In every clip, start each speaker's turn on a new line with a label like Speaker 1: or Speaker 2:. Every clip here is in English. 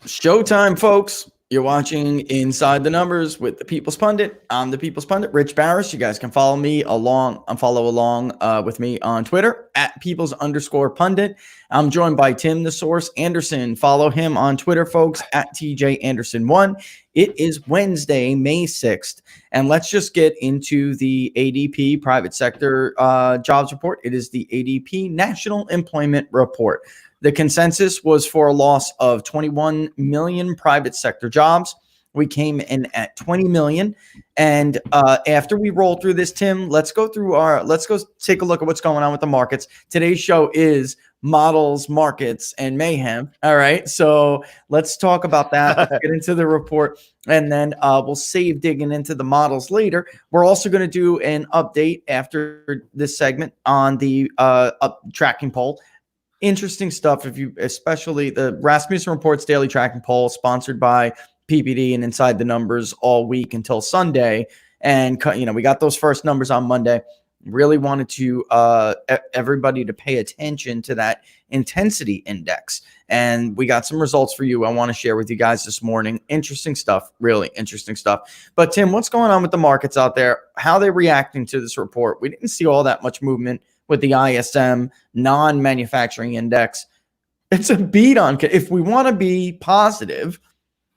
Speaker 1: Showtime, folks. You're watching Inside the Numbers with the People's Pundit. I'm the People's Pundit, Rich Barris. You guys can follow along with me on Twitter at Peoples_Pundit. I'm joined by Tim the Source Anderson. Follow him on Twitter, folks, at TJ Anderson1. It is Wednesday, May 6th, and let's just get into the ADP private sector jobs report. It is the ADP National Employment Report. The consensus was for a loss of 21 million private sector jobs. We came in at 20 million. And after we roll through this, Tim, let's go take a look at what's going on with the markets. Today's show is models, markets, and mayhem. All right. So let's talk about that. Let's get into the report, and then we'll save digging into the models later. We're also going to do an update after this segment on the tracking poll. Interesting stuff. Especially the Rasmussen Reports daily tracking poll, sponsored by PPD and Inside the Numbers all week until Sunday. And we got those first numbers on Monday. Really wanted to everybody to pay attention to that intensity index, and we got some results for you. I want to share with you guys this morning. Interesting stuff, really interesting stuff. But Tim, what's going on with the markets out there? How are they reacting to this report? We didn't see all that much movement with the ISM non-manufacturing index. It's a beat on, if we want to be positive,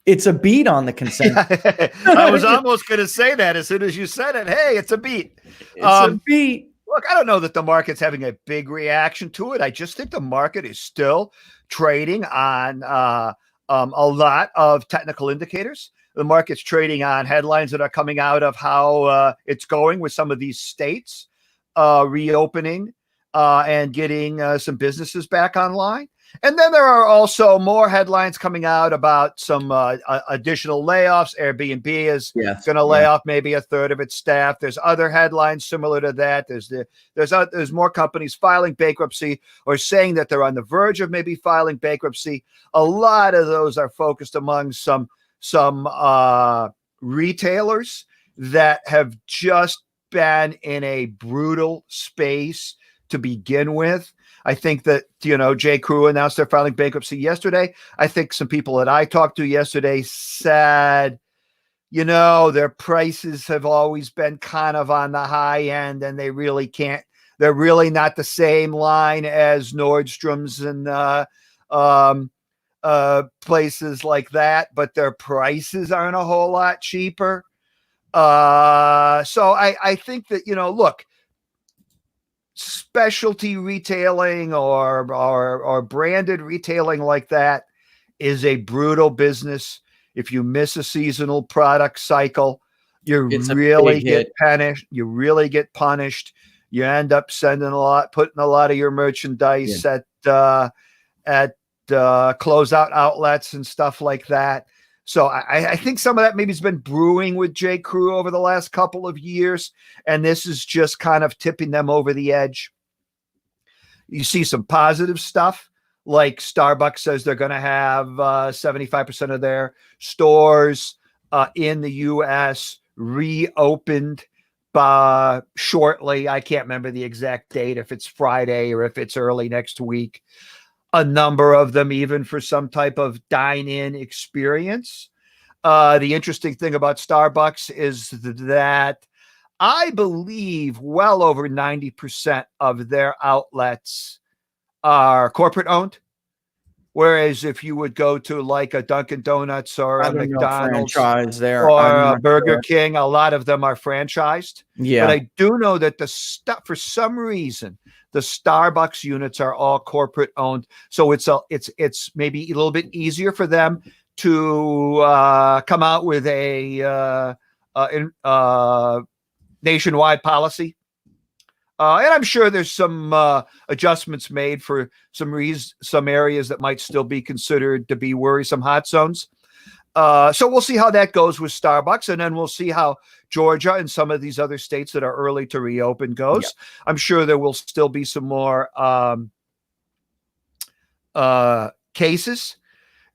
Speaker 1: it's a beat on the consensus.
Speaker 2: I was almost going to say that as soon as you said it. Hey, it's a beat.
Speaker 1: It's a beat.
Speaker 2: Look, I don't know that the market's having a big reaction to it. I just think the market is still trading on a lot of technical indicators. The market's trading on headlines that are coming out of how it's going with some of these states reopening and getting some businesses back online. And then there are also more headlines coming out about some additional layoffs. Airbnb is going to lay off maybe a third of its staff. There's other headlines similar to that. There's more companies filing bankruptcy or saying that they're on the verge of maybe filing bankruptcy. A lot of those are focused among some retailers that have just been in a brutal space to begin with. I think that, J. Crew announced they're filing bankruptcy yesterday. I think some people that I talked to yesterday said, their prices have always been kind of on the high end, and they're really not the same line as Nordstrom's and places like that, but their prices aren't a whole lot cheaper. So I think that, look, specialty retailing or branded retailing like that is a brutal business. If you miss a seasonal product cycle, you really get punished. You really get punished. You end up putting a lot of your merchandise at closeout outlets and stuff like that. So I think some of that maybe has been brewing with J. Crew over the last couple of years, and this is just kind of tipping them over the edge. You see some positive stuff, like Starbucks says they're going to have 75% of their stores in the U.S. reopened shortly. I can't remember the exact date, if it's Friday or if it's early next week. A number of them even for some type of dine-in experience. The interesting thing about Starbucks is that I believe well over 90% of their outlets are corporate owned. Whereas if you would go to like a Dunkin' Donuts or a McDonald's or a Burger King, a lot of them are franchised. Yeah. But I do know that for some reason, the Starbucks units are all corporate owned. So it's maybe a little bit easier for them to come out with a nationwide policy. And I'm sure there's some adjustments made for some areas that might still be considered to be worrisome hot zones. So we'll see how that goes with Starbucks, and then we'll see how Georgia and some of these other states that are early to reopen goes. Yep. I'm sure there will still be some more cases,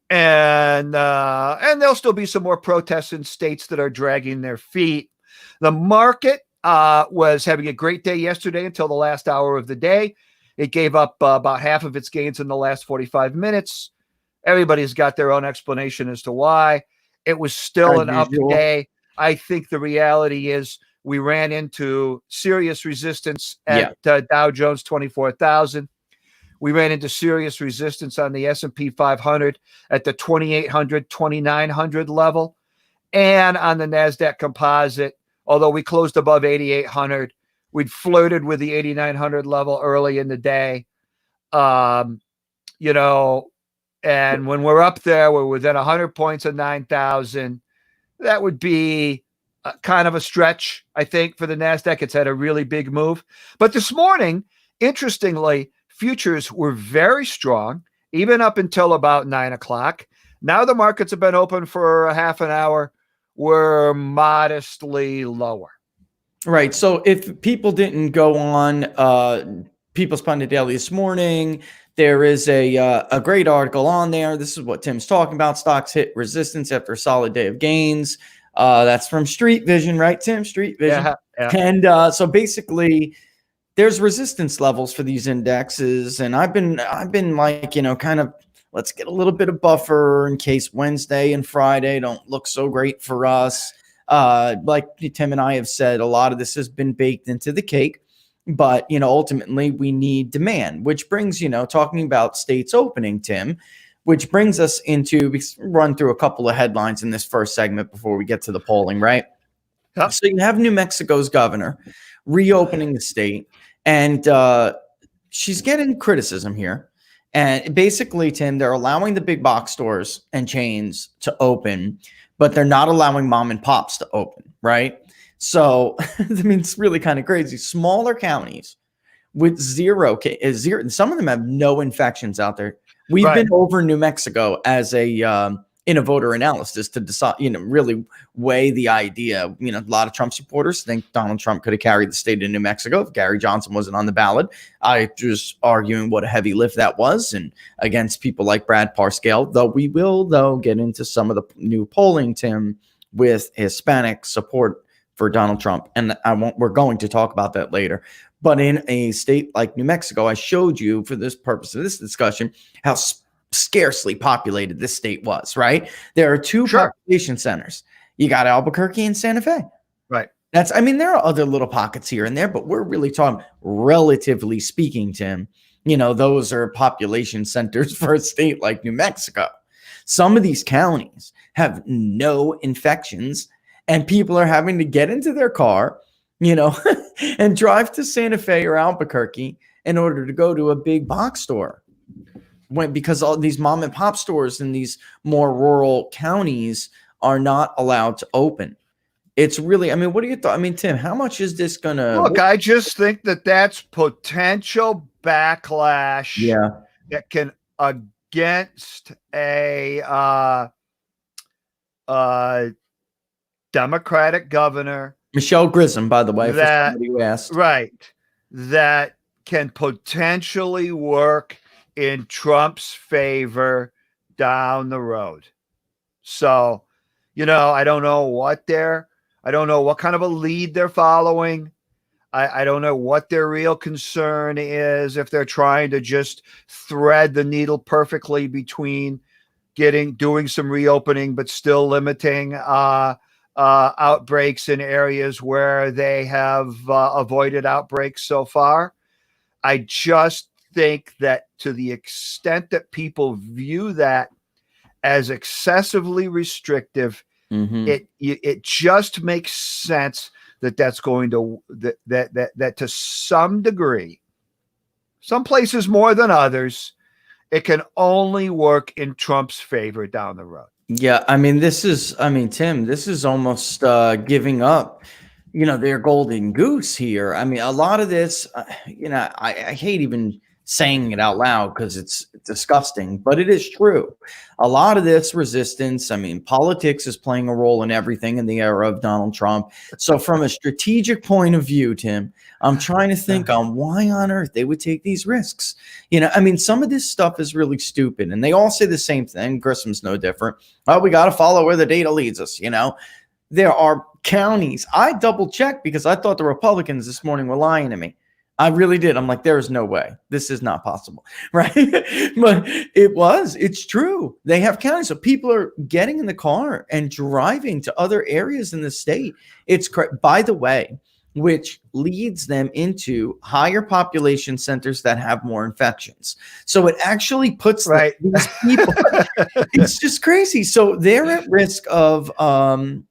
Speaker 2: and there'll still be some more protests in states that are dragging their feet. The market was having a great day yesterday until the last hour of the day. It gave up about half of its gains in the last 45 minutes. Everybody's got their own explanation as to why. It was still
Speaker 1: As
Speaker 2: an up
Speaker 1: usual.
Speaker 2: day. I think the reality is we ran into serious resistance
Speaker 1: Yeah.
Speaker 2: at Dow Jones 24,000. We ran into serious resistance on the S&P 500 at the 2,800, 2,900 level. And on the NASDAQ composite, although we closed above 8,800, we'd flirted with the 8,900 level early in the day. You know, and when we're up there, we're within 100 points of 9,000. That would be kind of a stretch, I think, for the NASDAQ. It's had a really big move. But this morning, interestingly, futures were very strong, even up until about 9 o'clock. Now the markets have been open for a half an hour. We're modestly lower.
Speaker 1: Right. So if people didn't go on People's Pundit Daily this morning, there is a great article on there. This is what Tim's talking about. Stocks hit resistance after a solid day of gains. That's from Street Vision, right, Tim? Street Vision.
Speaker 2: Yeah.
Speaker 1: And so basically, there's resistance levels for these indexes, and I've been like, kind of, let's get a little bit of buffer in case Wednesday and Friday don't look so great for us. Like Tim and I have said, a lot of this has been baked into the cake, but ultimately we need demand, which brings, talking about states opening, Tim, which brings us into, we run through a couple of headlines in this first segment before we get to the polling, right?
Speaker 2: Yep.
Speaker 1: So you have New Mexico's governor reopening the state, and she's getting criticism here. And basically, Tim, they're allowing the big box stores and chains to open, but they're not allowing mom and pops to open, right? So, I mean, it's really kind of crazy. Smaller counties with zero, some of them have no infections out there. We've been over New Mexico as in a voter analysis to decide, really weigh the idea. A lot of Trump supporters think Donald Trump could have carried the state of New Mexico if Gary Johnson wasn't on the ballot. I just arguing what a heavy lift that was, and against people like Brad Parscale, though we will, get into some of the new polling, Tim, with Hispanic support for Donald Trump. And we're going to talk about that later. But in a state like New Mexico, I showed you for this purpose of this discussion, how scarcely populated this state was, right? There are two population centers. You got Albuquerque and Santa Fe.
Speaker 2: Right.
Speaker 1: There are other little pockets here and there, but we're really talking, relatively speaking, Tim, those are population centers for a state like New Mexico. Some of these counties have no infections, and people are having to get into their car, and drive to Santa Fe or Albuquerque in order to go to a big box store. Because all these mom and pop stores in these more rural counties are not allowed to open. It's really, what are your thoughts? Tim, how much is this going to
Speaker 2: look? I just think that's potential backlash that can against a Democratic governor.
Speaker 1: Michelle Grissom, by the way, for somebody who asked.
Speaker 2: Right. That can potentially work in Trump's favor down the road. So, I don't know what kind of a lead they're following. I don't know what their real concern is, if they're trying to just thread the needle perfectly between doing some reopening, but still limiting outbreaks in areas where they have avoided outbreaks so far. I just think that to the extent that people view that as excessively restrictive, it just makes sense that's going to that to some degree, some places more than others, it can only work in Trump's favor down the road.
Speaker 1: Yeah, Tim, this is almost giving up, their golden goose here. A lot of this, I hate even saying it out loud because it's disgusting, but it is true. A lot of this resistance, politics is playing a role in everything in the era of Donald Trump. So from a strategic point of view, Tim, I'm trying to think on why on earth they would take these risks. Some of this stuff is really stupid, and they all say the same thing. Grissom's no different. Well, we got to follow where the data leads us. There are counties. I double checked because I thought the Republicans this morning were lying to me. I really did. I'm like, there's no way. This is not possible. Right. But it's true. They have counties. So people are getting in the car and driving to other areas in the state. By the way, which leads them into higher population centers that have more infections. So it actually puts these people, it's just crazy. So they're at risk of, I don't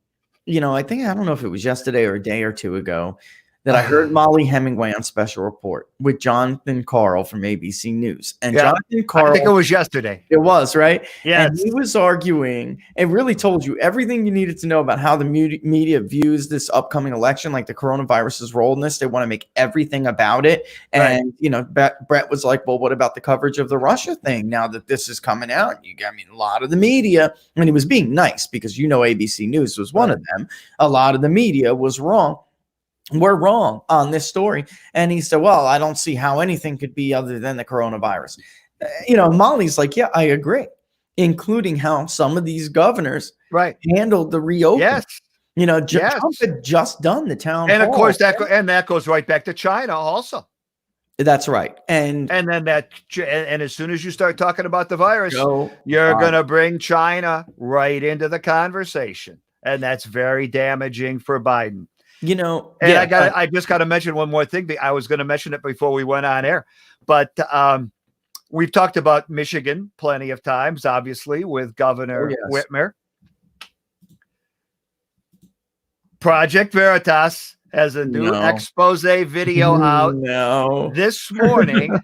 Speaker 1: know if it was yesterday or a day or two ago, that I heard Molly Hemingway on Special Report with Jonathan Karl from ABC News. And Jonathan Karl,
Speaker 2: I think it was yesterday.
Speaker 1: It was, right?
Speaker 2: Yes.
Speaker 1: And he was arguing, it really told you everything you needed to know about how the media views this upcoming election, like the coronavirus's role in this. They want to make everything about it. And, Brett was like, well, what about the coverage of the Russia thing now that this is coming out? A lot of the media, and he was being nice because, ABC News was one of them. A lot of the media was wrong. We're wrong on this story. And he said, well, I don't see how anything could be other than the coronavirus. Molly's like, yeah, I agree, including how some of these governors handled the reopening. Yes. Trump had just done the town hall.
Speaker 2: Of course, that goes right back to China also.
Speaker 1: That's right. And
Speaker 2: as soon as you start talking about the virus, you're going to bring China right into the conversation. And that's very damaging for Biden. I just got to mention one more thing. I was going to mention it before we went on air, but we've talked about Michigan plenty of times, obviously, with Governor Whitmer. Project Veritas has a new expose video out this morning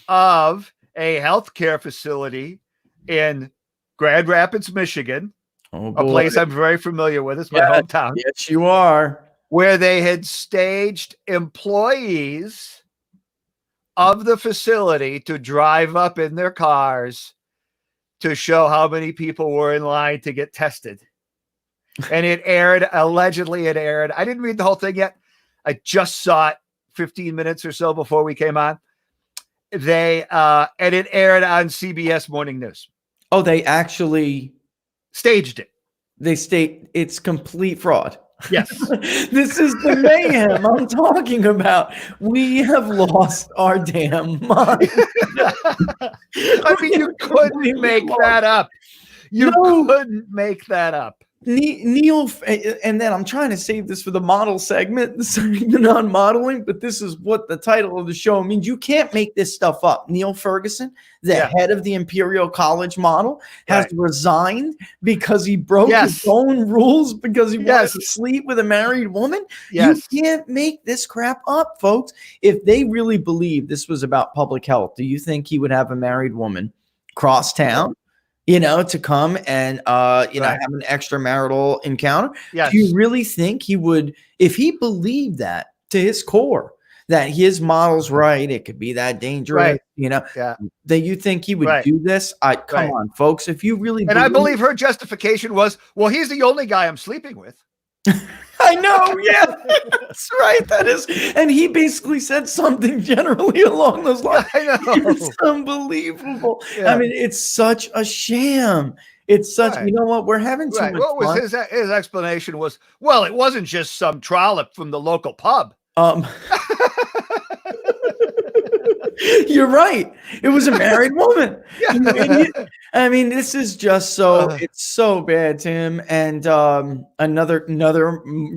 Speaker 2: of a healthcare facility in Grand Rapids, Michigan.
Speaker 1: A
Speaker 2: place I'm very familiar with. It's my hometown.
Speaker 1: Yes, you are.
Speaker 2: Where they had staged employees of the facility to drive up in their cars to show how many people were in line to get tested. And allegedly it aired. I didn't read the whole thing yet. I just saw it 15 minutes or so before we came on. And it aired on CBS Morning News.
Speaker 1: Oh, they actually
Speaker 2: staged it.
Speaker 1: They state it's complete fraud.
Speaker 2: Yes.
Speaker 1: This is the mayhem I'm talking about. We have lost our damn mind.
Speaker 2: You couldn't make that up. You couldn't make that up.
Speaker 1: Neil, and then I'm trying to save this for the model segment, the segment on modeling, but this is what the title of the show means. You can't make this stuff up. Neil Ferguson, the head of the Imperial College model, has resigned because he broke his own rules because he wanted to sleep with a married woman. You can't make this crap up, folks. If they really believe this was about public health, do you think he would have a married woman cross town? To come and, have an extramarital encounter.
Speaker 2: Yes.
Speaker 1: Do you really think he would, if he believed that to his core, that his model's right, it could be that dangerous, that you think he would do this? Come on, folks. If you really
Speaker 2: I believe her justification was, well, he's the only guy I'm sleeping with.
Speaker 1: I know. Yeah, that's right. That is. And he basically said something generally along those lines.
Speaker 2: I know.
Speaker 1: It's unbelievable. Yeah. I mean, it's such a sham. It's such, you know what? We're having too much
Speaker 2: What was his explanation was, well, it wasn't just some trollop from the local pub.
Speaker 1: You're right. It was a married woman. I mean, this is just it's so bad, Tim. And another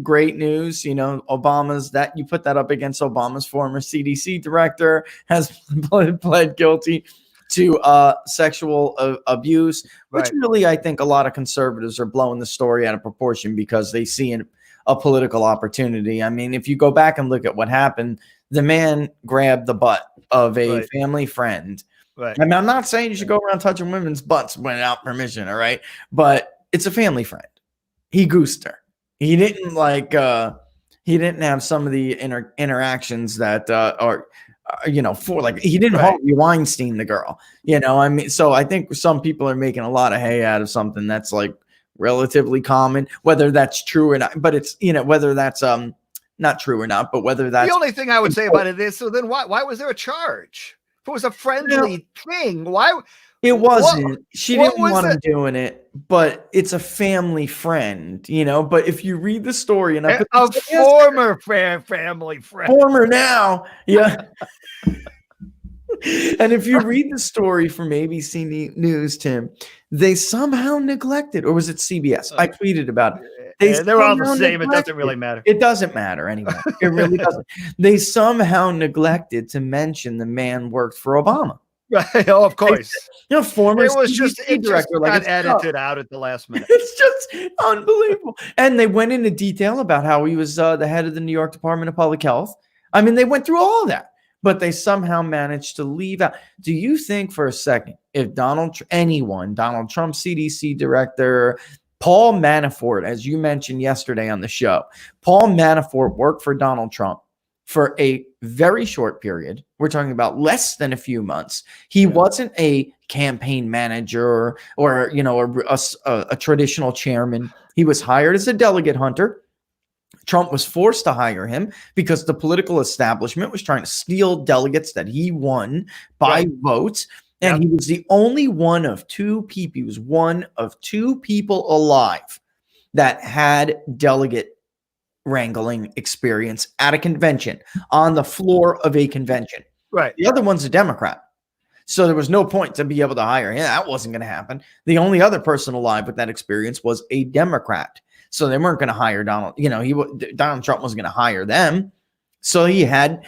Speaker 1: great news, Obama's that you put that up against Obama's former CDC director has pled guilty to sexual abuse, which really, I think a lot of conservatives are blowing the story out of proportion because they see a political opportunity. I mean, if you go back and look at what happened, the man grabbed the butt of a family friend. Right. I mean, I'm not saying you should go around touching women's butts without permission, all right? But it's a family friend. He goosed her. He didn't he didn't have some of the interactions that he didn't Harvey Weinstein the girl. I mean, so I think some people are making a lot of hay out of something that's like relatively common, whether that's true or not. But it's, whether that's not true or not, but whether that's
Speaker 2: the only thing I would say about it is, so then why was there a charge? If it was a friendly thing, why?
Speaker 1: It wasn't. She didn't want him doing it. but it's a family friend, you know. But if you read the story, and I put
Speaker 2: A former family friend,
Speaker 1: former now, yeah. And if you read the story from ABC News, Tim, they somehow neglected, or was it CBS? I tweeted about it.
Speaker 2: They're all the same. It doesn't really matter.
Speaker 1: It doesn't matter anyway. It really doesn't. They somehow neglected to mention the man worked for Obama.
Speaker 2: Right. Oh, of course.
Speaker 1: You know, former
Speaker 2: it was just
Speaker 1: director,
Speaker 2: got edited out at the last minute.
Speaker 1: It's just unbelievable. And they went into detail about how he was the head of the New York Department of Public Health. I mean, they went through all of that, but they somehow managed to leave out. Do you think for a second, if Donald Trump, CDC director, Paul Manafort, as you mentioned yesterday on the show, Paul Manafort worked for Donald Trump for a very short period. We're talking about less than a few months. He wasn't a campaign manager or you know, a traditional chairman. He was hired as a delegate hunter. Trump was forced to hire him because the political establishment was trying to steal delegates that he won by votes. And he was the only one of two people. He was one of two people alive that had delegate wrangling experience at a convention, on the floor of a convention.
Speaker 2: Right.
Speaker 1: The other one's a Democrat. So there was no point to be able to hire him. That wasn't going to happen. The only other person alive with that experience was a Democrat. So they weren't going to hire Donald. You know, Donald Trump wasn't going to hire them. So he hired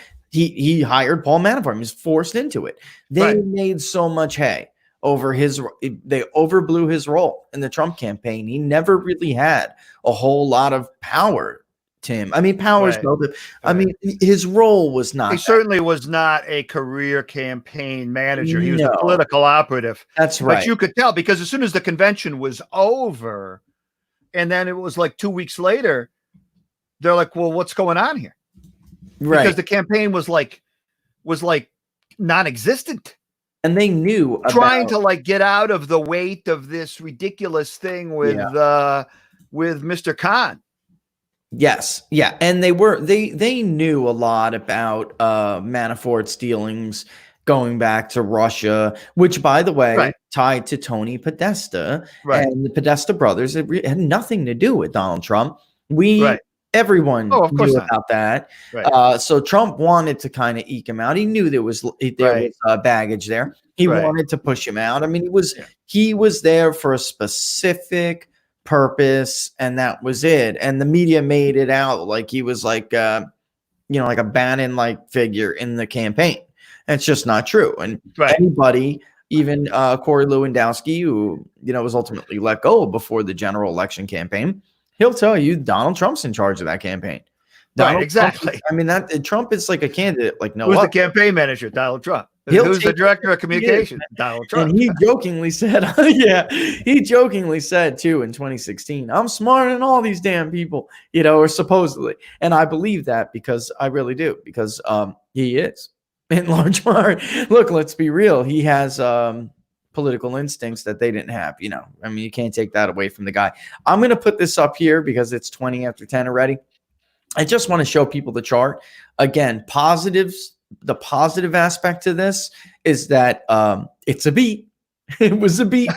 Speaker 1: Paul Manafort. He was forced into it. They made so much hay over they overblew his role in the Trump campaign. He never really had a whole lot of power, Tim. I mean, power's relative. I mean, his role was not.
Speaker 2: He certainly was not a career campaign manager. He was a political operative.
Speaker 1: That's right.
Speaker 2: But you could tell because as soon as the convention was over, and then it was like 2 weeks later, they're like, "Well, what's going on here?"
Speaker 1: Right.
Speaker 2: Because the campaign was like non-existent.
Speaker 1: And they knew
Speaker 2: trying to like get out of the weight of this ridiculous thing with Mr. Khan.
Speaker 1: Yes. Yeah. And they knew a lot about Manafort's dealings going back to Russia, which, by the way, tied to Tony Podesta and the Podesta brothers. It had nothing to do with Donald Trump. Everyone knew about that. So Trump wanted to kind of eke him out. He knew there was baggage there. He wanted to push him out. I mean, he was there for a specific purpose, and that was it. And the media made it out like he was like like a Bannon-like figure in the campaign. And it's just not true. And anybody, even Corey Lewandowski, who was ultimately let go before the general election campaign, he'll tell you Donald Trump's in charge of that campaign.
Speaker 2: Exactly.
Speaker 1: Trump is like a candidate. Like, no,
Speaker 2: who's the campaign manager? Donald Trump. Who's the director of communications? Donald Trump.
Speaker 1: And he jokingly said, he jokingly said too in 2016, "I'm smarter than all these damn people," or supposedly. And I believe that because I really do, because he is in large part. Look, let's be real. He has political instincts that they didn't have. I mean, you can't take that away from the guy. I'm going to put this up here because it's 20 after 10 already. I just want to show people the chart. Again, positives. The positive aspect to this is that it's a beat. It was a beat.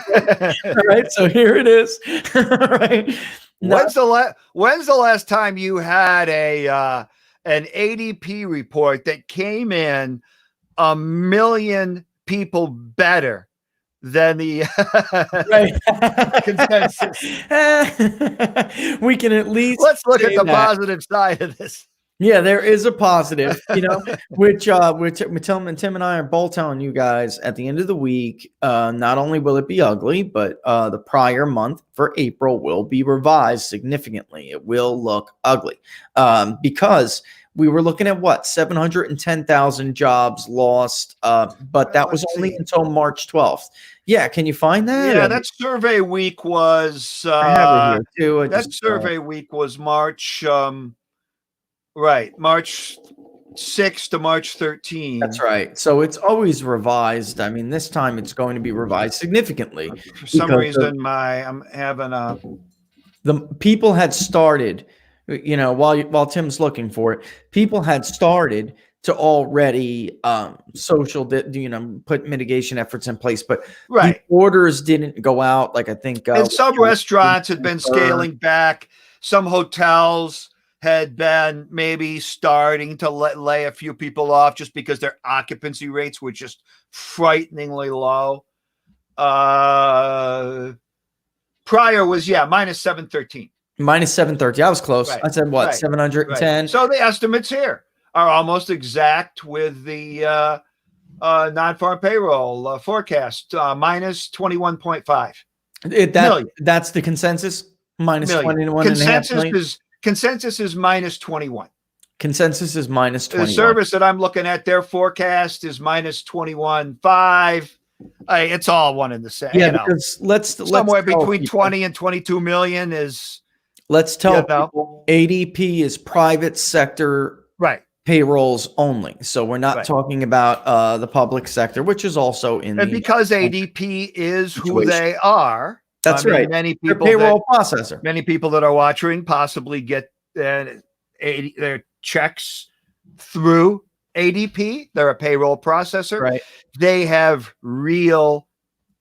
Speaker 1: All right. So here it is. All right.
Speaker 2: When's the last time you had an ADP report that came in 1 million people better than the
Speaker 1: consensus? We can at least
Speaker 2: look at the positive side of this.
Speaker 1: Yeah, there is a positive, which Tim and I are both telling you guys at the end of the week, not only will it be ugly, but the prior month for April will be revised significantly. It will look ugly because we were looking at 710,000 jobs lost, but that was only until March 12th. Yeah, can you find that?
Speaker 2: Yeah, that survey week was
Speaker 1: I have it here too.
Speaker 2: That survey week was March March 6th to March 13th.
Speaker 1: That's right. So it's always revised. I mean, this time it's going to be revised significantly.
Speaker 2: For some reason, I'm having
Speaker 1: the people had started, while Tim's looking for it, people had started to already put mitigation efforts in place, but the
Speaker 2: Right.
Speaker 1: orders didn't go out. Like I think
Speaker 2: And some restaurants had been scaling back. Some hotels had been maybe starting to lay a few people off just because their occupancy rates were just frighteningly low. Prior was minus 713.
Speaker 1: Minus 730. I was close.
Speaker 2: Right.
Speaker 1: I said what?
Speaker 2: Right.
Speaker 1: 710.
Speaker 2: Right. So the estimates here are almost exact with the non-farm payroll forecast, minus 21.5 million.
Speaker 1: That's the consensus. Minus 21.5 million.
Speaker 2: Consensus is minus 21.
Speaker 1: Consensus is minus 21.
Speaker 2: The service that I'm looking at, their forecast is minus 21.5. It's all one and the same.
Speaker 1: Yeah, because let's
Speaker 2: somewhere between 20 and 22 million is.
Speaker 1: Let's tell people ADP is private sector payrolls only. So we're not talking about the public sector, which is also in.
Speaker 2: And because ADP is who they are.
Speaker 1: That's right.
Speaker 2: Many people,
Speaker 1: payroll processor.
Speaker 2: Many people that are watching possibly get their checks through ADP. They're a payroll processor.
Speaker 1: Right.
Speaker 2: They have real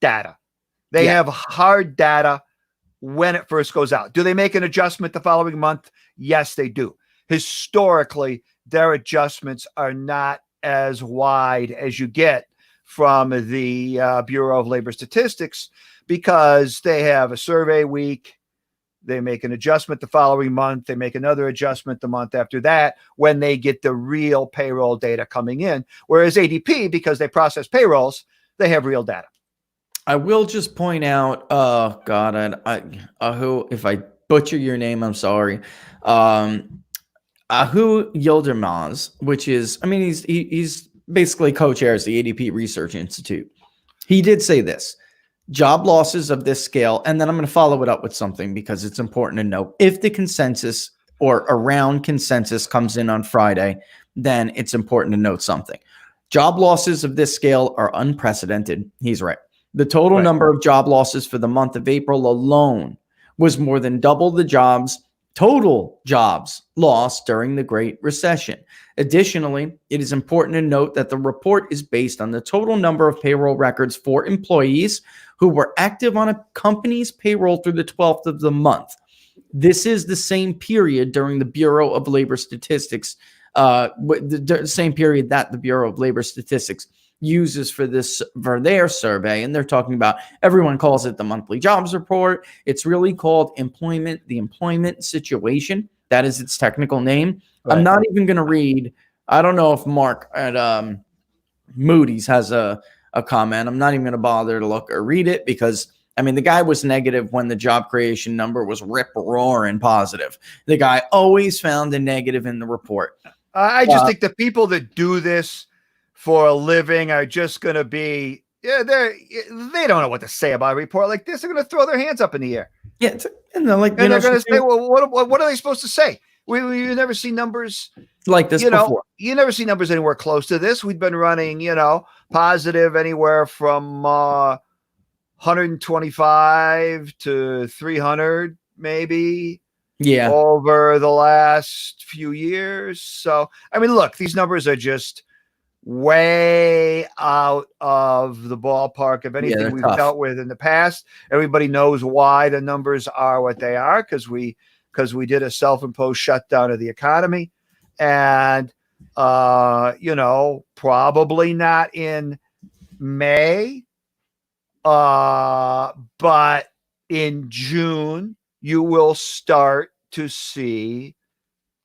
Speaker 2: data. They have hard data when it first goes out. Do they make an adjustment the following month? Yes, they do. Historically, their adjustments are not as wide as you get from the Bureau of Labor Statistics because they have a survey week. They make an adjustment the following month. They make another adjustment the month after that when they get the real payroll data coming in. Whereas ADP, because they process payrolls, they have real data.
Speaker 1: I will just point out, if I butcher your name, I'm sorry. Ahu Yildirimaz, which is, he's basically co-chairs the ADP Research Institute. He did say this: job losses of this scale, and then I'm going to follow it up with something because it's important to note. If the consensus or around consensus comes in on Friday, then it's important to note something. Job losses of this scale are unprecedented. He's right. The total number of job losses for the month of April alone was more than double the total jobs lost during the Great Recession. Additionally, it is important to note that the report is based on the total number of payroll records for employees who were active on a company's payroll through the 12th of the month. This is the same period during the Bureau of Labor Statistics, the same period that the Bureau of Labor Statistics uses for their survey. And they're talking about, everyone calls it the monthly jobs report. It's really called the employment situation. That is its technical name. Right. I'm not even going to read. I don't know if Mark at Moody's has a comment. I'm not even going to bother to look or read it because the guy was negative when the job creation number was rip-roaring positive. The guy always found a negative in the report.
Speaker 2: I just think the people that do this for a living are just going to be, they don't know what to say about a report like this. They're going to throw their hands up in the air.
Speaker 1: Yeah. And they're going
Speaker 2: to say, well, what are they supposed to say? You never see numbers
Speaker 1: like this before.
Speaker 2: You never see numbers anywhere close to this. We've been running, positive anywhere from 125 to 300, maybe.
Speaker 1: Yeah.
Speaker 2: Over the last few years. So, look, these numbers are just way out of the ballpark of anything we've dealt with in the past. Everybody knows why the numbers are what they are because we did a self-imposed shutdown of the economy, and probably not in May, but in June you will start to see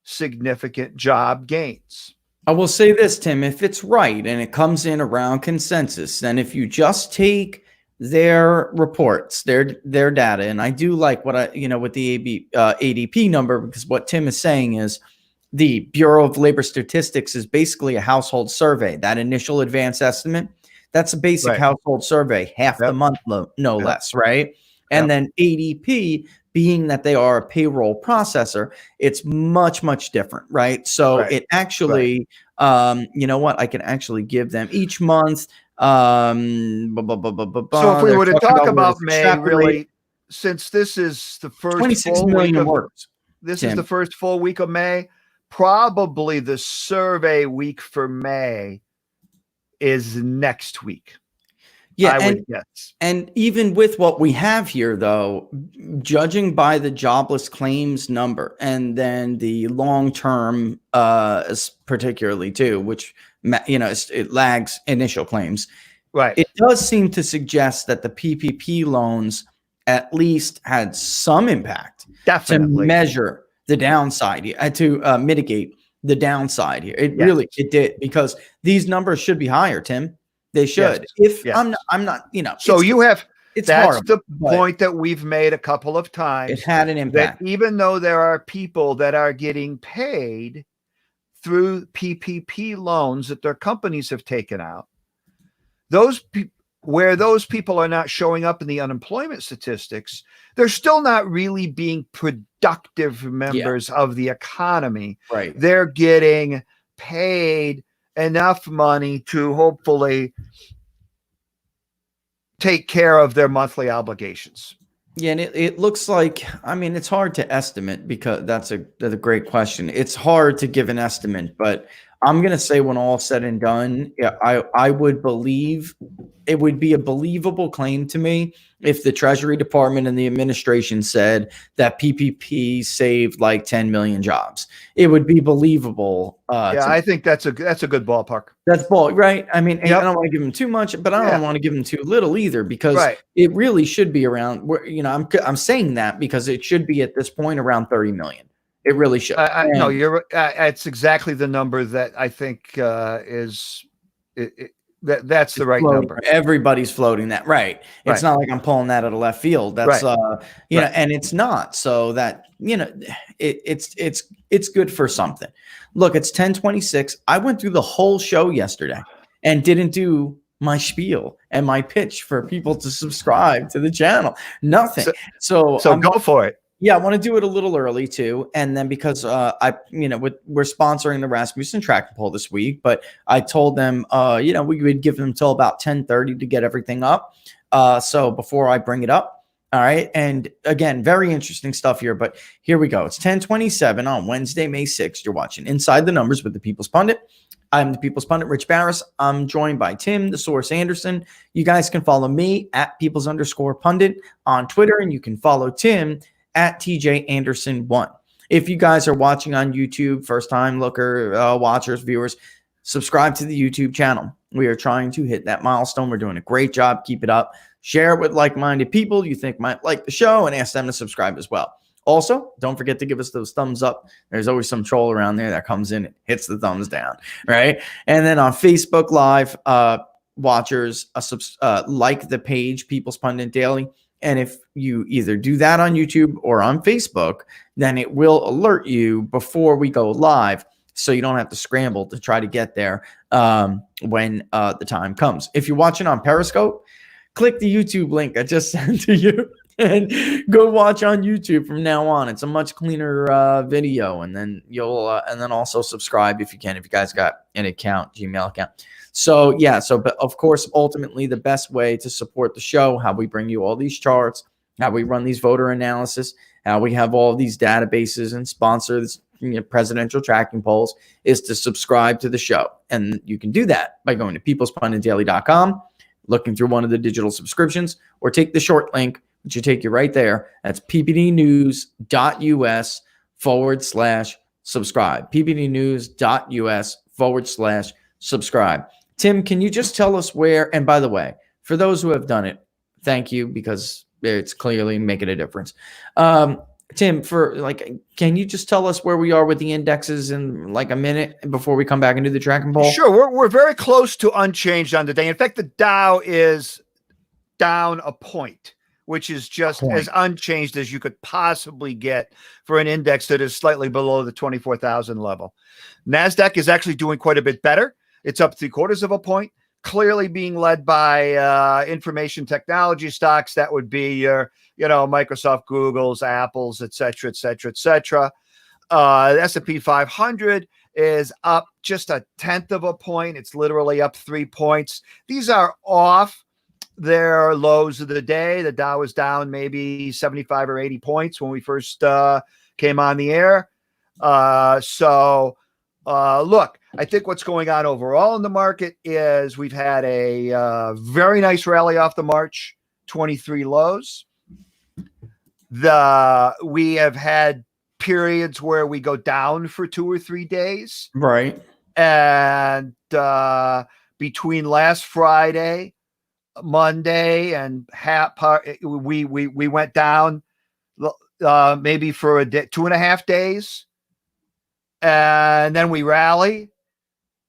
Speaker 2: significant job gains.
Speaker 1: I will say this, Tim, if it's right and it comes in around consensus, then if you just take their reports, their data, and I do like what with the ADP number, because what Tim is saying is the Bureau of Labor Statistics is basically a household survey. That initial advance estimate, that's a basic household survey, half the month, no less, right? And then ADP, being that they are a payroll processor, it's much, much different, right? So it actually, I can actually give them each month. So
Speaker 2: if we were to talk about May, really, since this is the first
Speaker 1: 26
Speaker 2: full
Speaker 1: million
Speaker 2: week of,
Speaker 1: workers.
Speaker 2: This is the first full week of May. probably the survey week for May is next week.
Speaker 1: Yeah,
Speaker 2: I would guess.
Speaker 1: And even with what we have here, though, judging by the jobless claims number and then the long-term, particularly too, which it lags initial claims.
Speaker 2: Right.
Speaker 1: It does seem to suggest that the PPP loans at least had some impact
Speaker 2: Definitely.
Speaker 1: to measure the downside, to mitigate the downside here. It
Speaker 2: Yes.
Speaker 1: really did, because these numbers should be higher, Tim. They should.
Speaker 2: Yes.
Speaker 1: I'm not,
Speaker 2: So
Speaker 1: it's
Speaker 2: that's
Speaker 1: horrible,
Speaker 2: the point that we've made a couple of times.
Speaker 1: It had an impact.
Speaker 2: That even though there are people that are getting paid through PPP loans that their companies have taken out, where those people are not showing up in the unemployment statistics, they're still not really being productive members of the economy.
Speaker 1: Right.
Speaker 2: They're getting paid enough money to hopefully take care of their monthly obligations.
Speaker 1: Yeah, and it looks like, it's hard to estimate, because that's a great question. It's hard to give an estimate, but I'm going to say when all said and done, I would believe it would be a believable claim to me if the Treasury Department and the administration said that PPP saved like 10 million jobs. It would be believable.
Speaker 2: I think that's a good ballpark.
Speaker 1: That's right. I don't want to give them too much, but I don't want to give them too little either, because it really should be around. I'm saying that because it should be at this point around 30 million. It really should.
Speaker 2: No, you're. It's exactly the number that I think is. That's the right number.
Speaker 1: Everybody's floating that, right? It's not like I'm pulling that out of left field. That's and it's not. So that it's good for something. Look, it's 10:26. I went through the whole show yesterday and didn't do my spiel and my pitch for people to subscribe to the channel. Nothing. So
Speaker 2: go for it.
Speaker 1: Yeah, I want to do it a little early too, and then because we're sponsoring the Rasmussen track poll this week, but I told them we would give them till about 10:30 to get everything up. So before I bring it up, all right. And again, very interesting stuff here, but here we go. It's 10:27 on Wednesday, May 6th. You're watching Inside the Numbers with the People's Pundit. I'm the People's Pundit, Rich Barris. I'm joined by Tim, the Source Anderson. You guys can follow me at Peoples_Pundit on Twitter, and you can follow Tim at TJ Anderson 1. If you guys are watching on YouTube, first time looker, watchers, viewers, subscribe to the YouTube channel. We are trying to hit that milestone. We're doing a great job. Keep it up. Share it with like-minded people you think might like the show, and ask them to subscribe as well. Also, don't forget to give us those thumbs up. There's always some troll around there that comes in and hits the thumbs down, right? And then on Facebook Live, watchers, like the page People's Pundit Daily. And if you either do that on YouTube or on Facebook, then it will alert you before we go live, so you don't have to scramble to try to get there when the time comes. If you're watching on Periscope, click the YouTube link I just sent to you and go watch on YouTube from now on. It's a much cleaner video, and then you'll and then also subscribe if you can, if you guys got an account, Gmail account. So but of course, ultimately the best way to support the show, how we bring you all these charts, how we run these voter analysis, how we have all these databases and sponsor this presidential tracking polls, is to subscribe to the show. And you can do that by going to peoplespunditdaily.com, looking through one of the digital subscriptions, or take the short link, which will take you right there. That's ppdnews.us/subscribe. ppdnews.us/subscribe. Tim, can you just tell us where, and by the way, for those who have done it, thank you, because it's clearly making a difference. Tim, can you just tell us where we are with the indexes in like a minute before we come back and do the tracking poll?
Speaker 2: Sure. We're very close to unchanged on the day. In fact, the Dow is down a point, which is just as unchanged as you could possibly get for an index that is slightly below the 24,000 level. NASDAQ is actually doing quite a bit better. It's up 0.75 of a point, clearly being led by information technology stocks. That would be your, Microsoft, Google's, Apple's, et cetera, et cetera, et cetera. The S&P 500 is up just 0.1 of a point. It's literally up 3 points. These are off their lows of the day. The Dow was down maybe 75 or 80 points when we first came on the air. Look, I think what's going on overall in the market is we've had a very nice rally off the March 23 lows. We have had periods where we go down for 2 or 3 days.
Speaker 1: Right.
Speaker 2: And between last Friday, Monday, and we went down maybe for a day, 2.5 days. And then we rally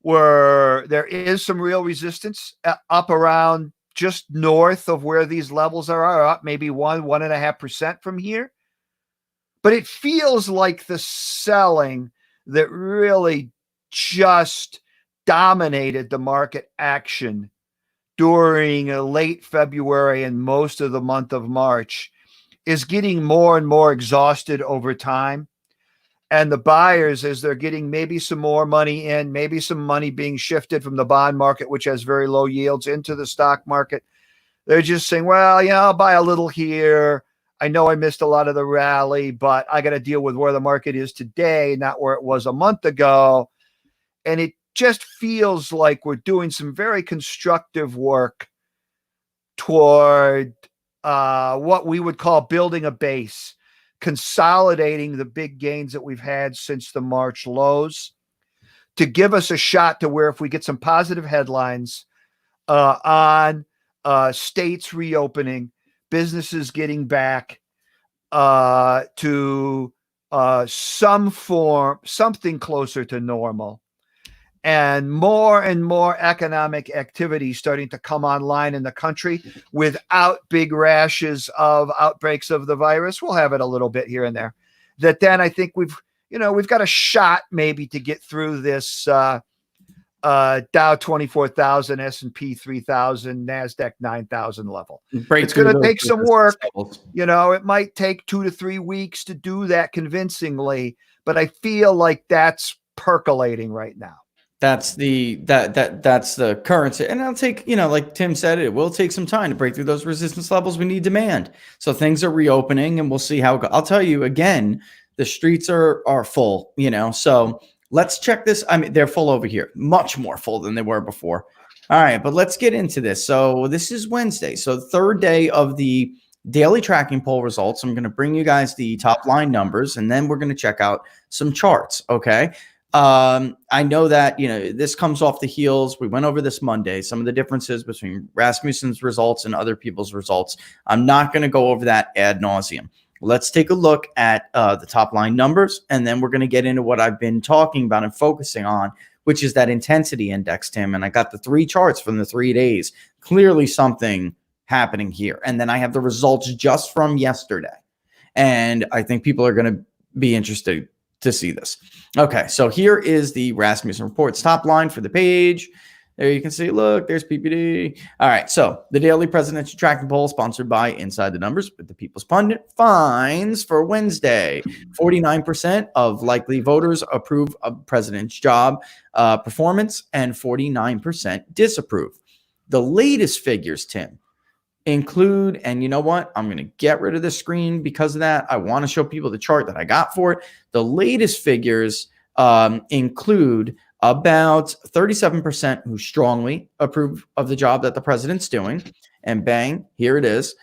Speaker 2: where there is some real resistance up around just north of where these levels are up maybe 1.5% from here. But it feels like the selling that really just dominated the market action during late February and most of the month of March is getting more and more exhausted over time. And the buyers, as they're getting maybe some more money in, maybe some money being shifted from the bond market, which has very low yields, into the stock market, they're just saying, well, I'll buy a little here. I know I missed a lot of the rally, but I got to deal with where the market is today, not where it was a month ago. And it just feels like we're doing some very constructive work toward what we would call building a base, consolidating the big gains that we've had since the March lows to give us a shot to where if we get some positive headlines on states reopening, businesses getting back to something closer to normal, and more economic activity starting to come online in the country without big rashes of outbreaks of the virus. We'll have it a little bit here and there. That then I think we've got a shot maybe to get through this Dow 24,000, S&P 3,000, NASDAQ 9,000 level. It's going to take some work. It might take 2 to 3 weeks to do that convincingly, but I feel like that's percolating right now.
Speaker 1: That's the currency. And it'll take, like Tim said, it will take some time to break through those resistance levels. We need demand. So things are reopening and we'll see how it goes. I'll tell you again, the streets are full, so let's check this. I mean, they're full over here, much more full than they were before. All right, but let's get into this. So this is Wednesday. So the third day of the daily tracking poll results. I'm going to bring you guys the top line numbers, and then we're going to check out some charts. Okay. I know that, this comes off the heels. We went over this Monday, some of the differences between Rasmussen's results and other people's results. I'm not going to go over that ad nauseum. Let's take a look at the top line numbers, and then we're going to get into what I've been talking about and focusing on, which is that intensity index, Tim. And I got the 3 charts from the 3 days. Clearly something happening here. And then I have the results just from yesterday. And I think people are going to be interested to see this. Okay, so here is the Rasmussen reports top line for the page. There you can see, look, there's PPD. All right, so the daily presidential tracking poll sponsored by Inside the Numbers with the People's Pundit finds for Wednesday, 49% of likely voters approve of president's job performance and 49% disapprove. The latest figures, Tim, include, and you know what? I'm going to get rid of the screen because of that. I want to show people the chart that I got for it. The latest figures include about 37% who strongly approve of the job that the president's doing. And bang, here it is.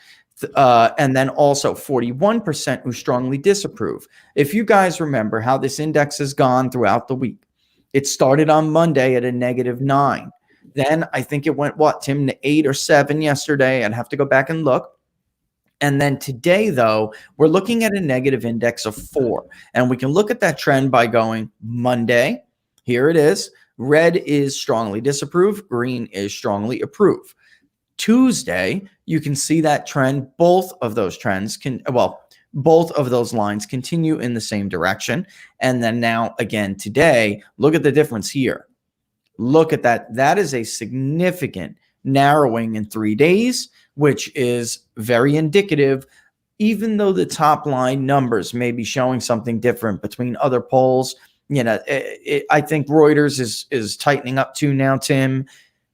Speaker 1: And then also 41% who strongly disapprove. If you guys remember how this index has gone throughout the week, it started on Monday at a -9. Then I think it went, Tim, to 8 or 7 yesterday. I'd have to go back and look. And then today, though, we're looking at a negative index of 4. And we can look at that trend by going Monday. Here it is. Red is strongly disapprove. Green is strongly approve. Tuesday, you can see that trend. Both of those lines continue in the same direction. And then now, again, today, look at the difference here. Look at that. That is a significant narrowing in 3 days, which is very indicative, even though the top line numbers may be showing something different between other polls. I think Reuters is tightening up too now, Tim.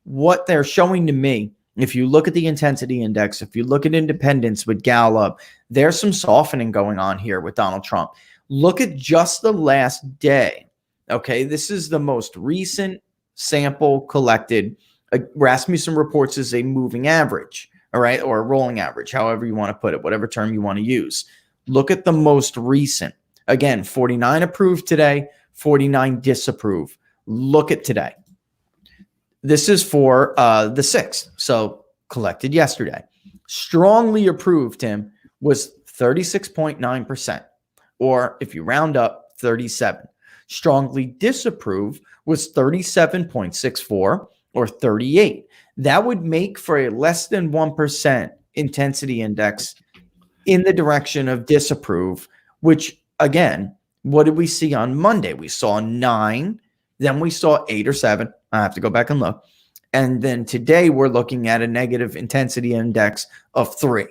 Speaker 1: What they're showing to me, if you look at the intensity index, if you look at independents with Gallup, there's some softening going on here with Donald Trump. Look at just the last day. Okay, this is the most recent sample collected. Rasmussen reports is a moving average, all right, or a rolling average, however you want to put it, whatever term you want to use. Look at the most recent. Again, 49 approved today, 49 disapprove. Look at today. This is for the 6th, so collected yesterday. Strongly approved, Tim, was 36.9%, or if you round up, 37. Strongly disapprove was 37.64 or 38. That would make for a less than 1% intensity index in the direction of disapprove, which again, what did we see on Monday? We saw 9, then we saw 8 or 7. I have to go back and look. And then today we're looking at a negative intensity index of 3.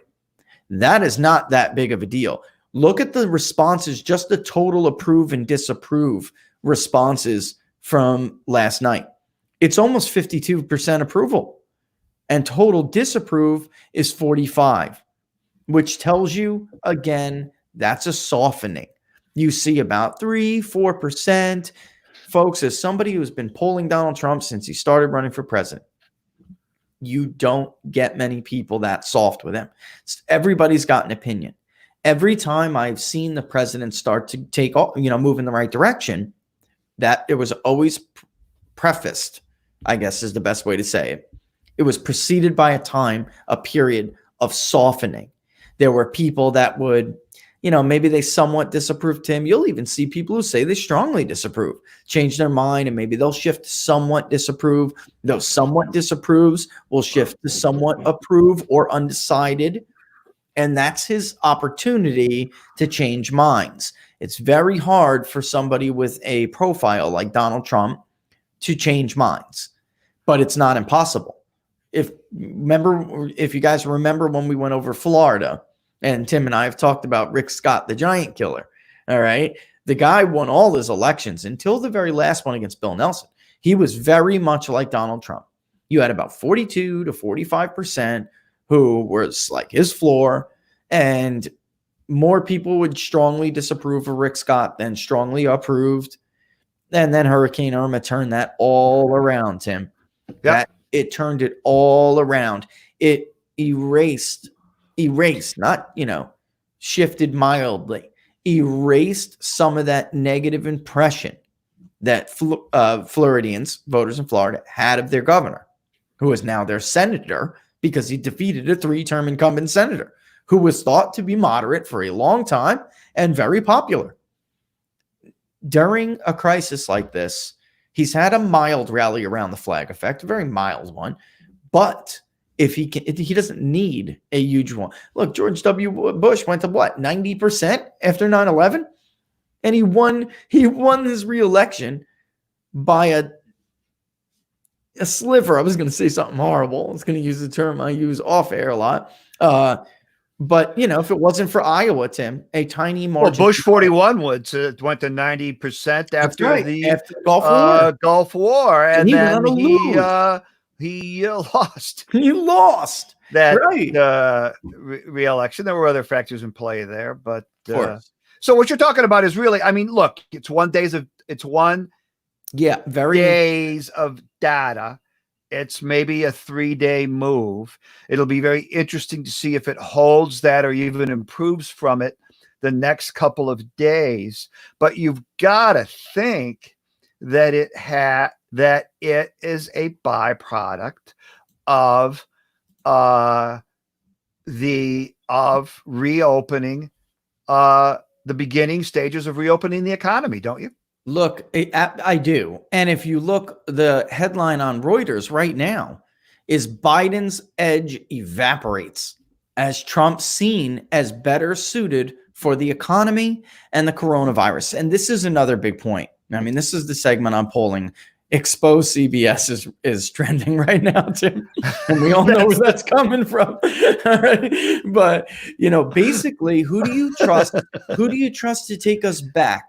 Speaker 1: That is not that big of a deal. Look at the responses, just the total approve and disapprove responses from last night. It's almost 52% approval, and total disapprove is 45, which tells you, again, that's a softening. You see about 3-4%. Folks, as somebody who's been polling Donald Trump since he started running for president, you don't get many people that soft with him. Everybody's got an opinion. Every time I've seen the president start to take off, move in the right direction, that it was always prefaced, I guess is the best way to say it. It was preceded by a period of softening. There were people that would, maybe they somewhat disapproved him. You'll even see people who say they strongly disapprove, change their mind, and maybe they'll shift to somewhat disapprove. Those somewhat disapproves will shift to somewhat approve or undecided. And that's his opportunity to change minds. It's very hard for somebody with a profile like Donald Trump to change minds, but it's not impossible. If you guys remember when we went over Florida, and Tim and I have talked about Rick Scott, the giant killer. All right. The guy won all his elections until the very last one against Bill Nelson. He was very much like Donald Trump. You had about 42 to 45% who was like his floor, and more people would strongly disapprove of Rick Scott than strongly approved. And then Hurricane Irma turned that all around, Tim.
Speaker 2: Yep.
Speaker 1: It turned it all around. It erased, not, shifted mildly, erased some of that negative impression that Floridians, voters in Florida, had of their governor, who is now their senator because he defeated a 3-term incumbent senator who was thought to be moderate for a long time and very popular. During a crisis like this, he's had a mild rally around the flag effect, a very mild one, but if he doesn't need a huge one. Look, George W. Bush went to what, 90% after 9/11, and he won his reelection by a sliver. I was going to say something horrible. I was going to use the term I use off air a lot. But if it wasn't for Iowa, Tim, a tiny margin.
Speaker 2: Well, Bush 41 went to 90% after the
Speaker 1: Gulf War,
Speaker 2: and then he lost.
Speaker 1: He lost
Speaker 2: that re-election. There were other factors in play there, but so what you're talking about is really, look, it's 1 days of data. It's maybe a 3-day move. It'll be very interesting to see if it holds that or even improves from it the next couple of days. But you've got to think that it is a byproduct of reopening, the beginning stages of reopening the economy, don't you?
Speaker 1: Look, I do. And if you look, the headline on Reuters right now is Biden's edge evaporates as Trump's seen as better suited for the economy and the coronavirus. And this is another big point. This is the segment I'm polling. Expose CBS is trending right now, Tim. And we all know where that's coming from. All right. But, basically, who do you trust? Who do you trust to take us back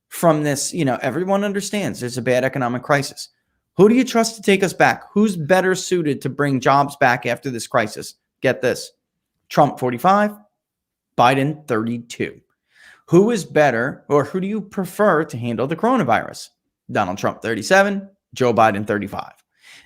Speaker 1: from this? Everyone understands there's a bad economic crisis. Who do you trust to take us back? Who's better suited to bring jobs back after this crisis? Get this. Trump 45, Biden 32. Who is better, or who do you prefer to handle the coronavirus? Donald Trump, 37, Joe Biden, 35.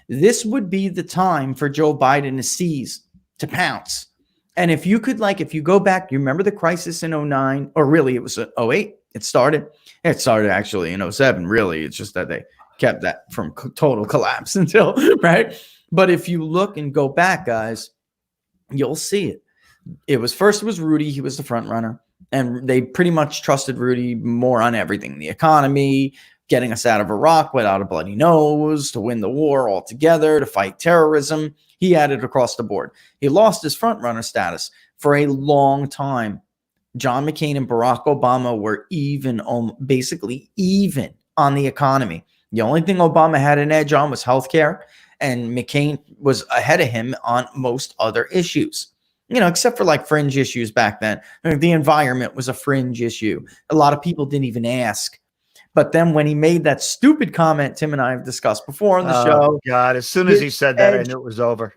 Speaker 1: This would be the time for Joe Biden to seize, to pounce. And if you could, if you go back, you remember the crisis in 09, or really it was 08. It started actually in 07, really. It's just that they kept that from total collapse until, right? But if you look and go back, guys, you'll see it. It was Rudy. He was the front runner. And they pretty much trusted Rudy more on everything. The economy, getting us out of Iraq without a bloody nose, to win the war altogether, to fight terrorism. He had it across the board. He lost his front runner status for a long time. John McCain and Barack Obama were basically even on the economy. The only thing Obama had an edge on was healthcare, and McCain was ahead of him on most other issues. Except for fringe issues back then. The environment was a fringe issue. A lot of people didn't even ask. But then when he made that stupid comment Tim and I have discussed before on the show.
Speaker 2: God, as soon as he said that, I knew it was over.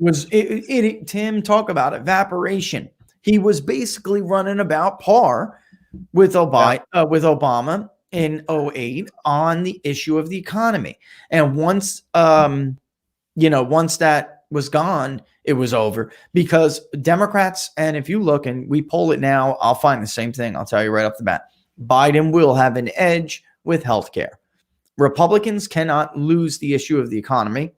Speaker 1: Tim, talk about evaporation. He was basically running about par with Obama in 08 on the issue of the economy. And once that was gone, it was over, because Democrats, and if you look and we poll it now, I'll find the same thing. I'll tell you right off the bat. Biden will have an edge with healthcare. Republicans cannot lose the issue of the economy,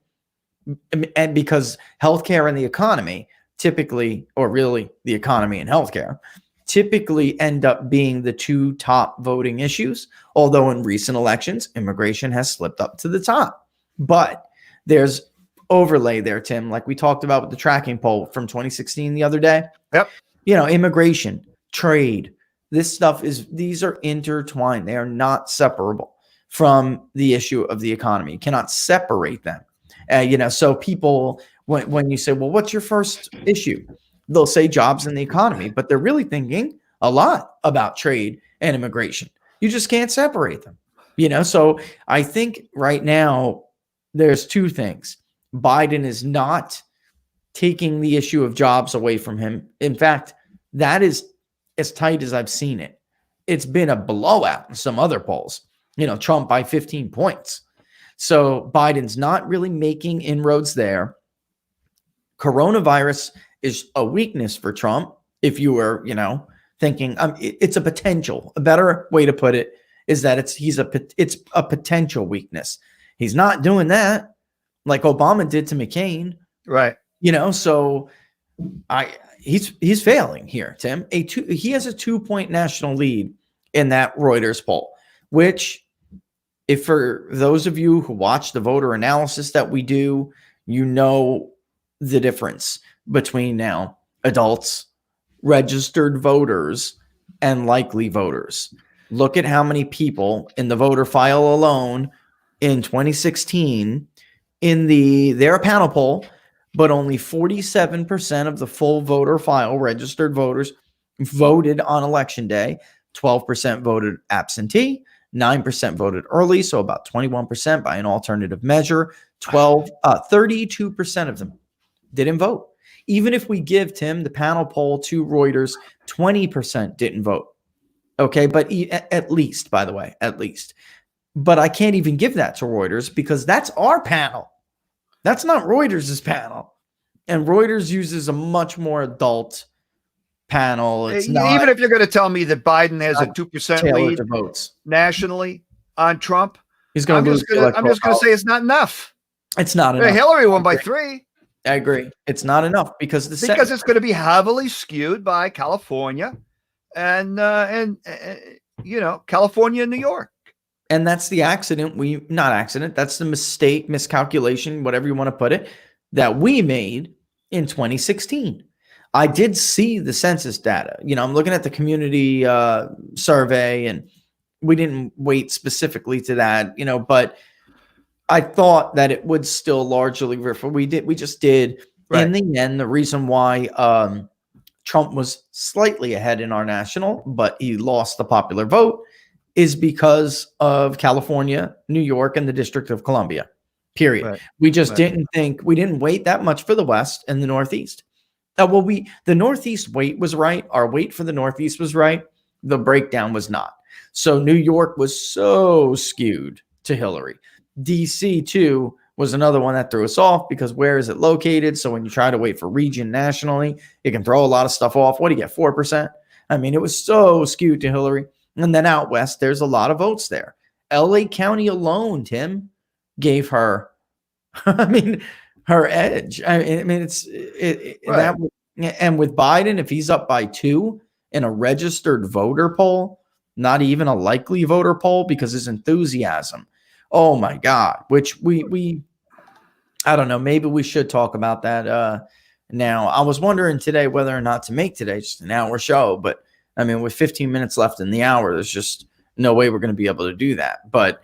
Speaker 1: and because healthcare and the economy typically, or really the economy and healthcare, typically end up being the two top voting issues. Although in recent elections, immigration has slipped up to the top. But there's overlay there, Tim, like we talked about with the tracking poll from 2016 the other day.
Speaker 2: Yep.
Speaker 1: Immigration, trade, these are intertwined. They are not separable from the issue of the economy. You cannot separate them. So people, when you say, well, what's your first issue? They'll say jobs and the economy, but they're really thinking a lot about trade and immigration. You just can't separate them. So I think right now there's two things. Biden is not taking the issue of jobs away from him. In fact, that is as tight as I've seen it. It's been a blowout in some other polls. Trump by 15 points. So Biden's not really making inroads there. Coronavirus is a weakness for Trump. If you were, thinking it's a potential. A better way to put it is that it's a potential weakness. He's not doing that like Obama did to McCain.
Speaker 2: Right.
Speaker 1: So he's failing here, Tim. He has a 2-point national lead in that Reuters poll, which, if for those of you who watch the voter analysis that we do, the difference between now adults, registered voters, and likely voters. Look at how many people in the voter file alone in 2016 in their panel poll, but only 47% of the full voter file, registered voters, voted on election day. 12% voted absentee, 9% voted early, so about 21% by an alternative measure. 32% of them didn't vote. Even if we give, Tim, the panel poll to Reuters, 20% didn't vote. Okay, but at least, by the way, at least. But I can't even give that to Reuters because that's our panel. That's not Reuters' panel. And Reuters uses a much more adult panel. It's not,
Speaker 2: even if you're going to tell me that Biden has a 2% lead
Speaker 1: votes
Speaker 2: nationally on Trump,
Speaker 1: he's going to lose.
Speaker 2: I'm just going to say it's not enough.
Speaker 1: It's not enough.
Speaker 2: Hillary won by 3.
Speaker 1: I agree. It's not enough because it's
Speaker 2: going to be heavily skewed by California and California and New York.
Speaker 1: And that's the that's the miscalculation, whatever you want to put it, that we made in 2016. I did see the census data. I'm looking at the community survey, and we didn't wait specifically to that, but I thought that it would still largely refer. We just did. Right. In the end, the reason why Trump was slightly ahead in our national, but he lost the popular vote, is because of California, New York, and the District of Columbia, period. Right. We just we didn't wait that much for the West and the Northeast. The Northeast wait was right. Our wait for the Northeast was right. the breakdown was not. So New York was so skewed to Hillary. DC too was another one that threw us off because where is it located? So when you try to wait for region nationally, it can throw a lot of stuff off. What do you get? 4%? I mean, it was so skewed to Hillary. And then out west, there's a lot of votes there. LA County alone, Tim, gave her, I mean, her edge. I mean,
Speaker 2: Right.
Speaker 1: and with Biden, if he's up by 2 in a registered voter poll, not even a likely voter poll because his enthusiasm. Oh my God, which we I don't know, maybe we should talk about that. Now, I was wondering today whether or not to make today just an hour show, but I mean, with 15 minutes left in the hour, there's just no way we're going to be able to do that. But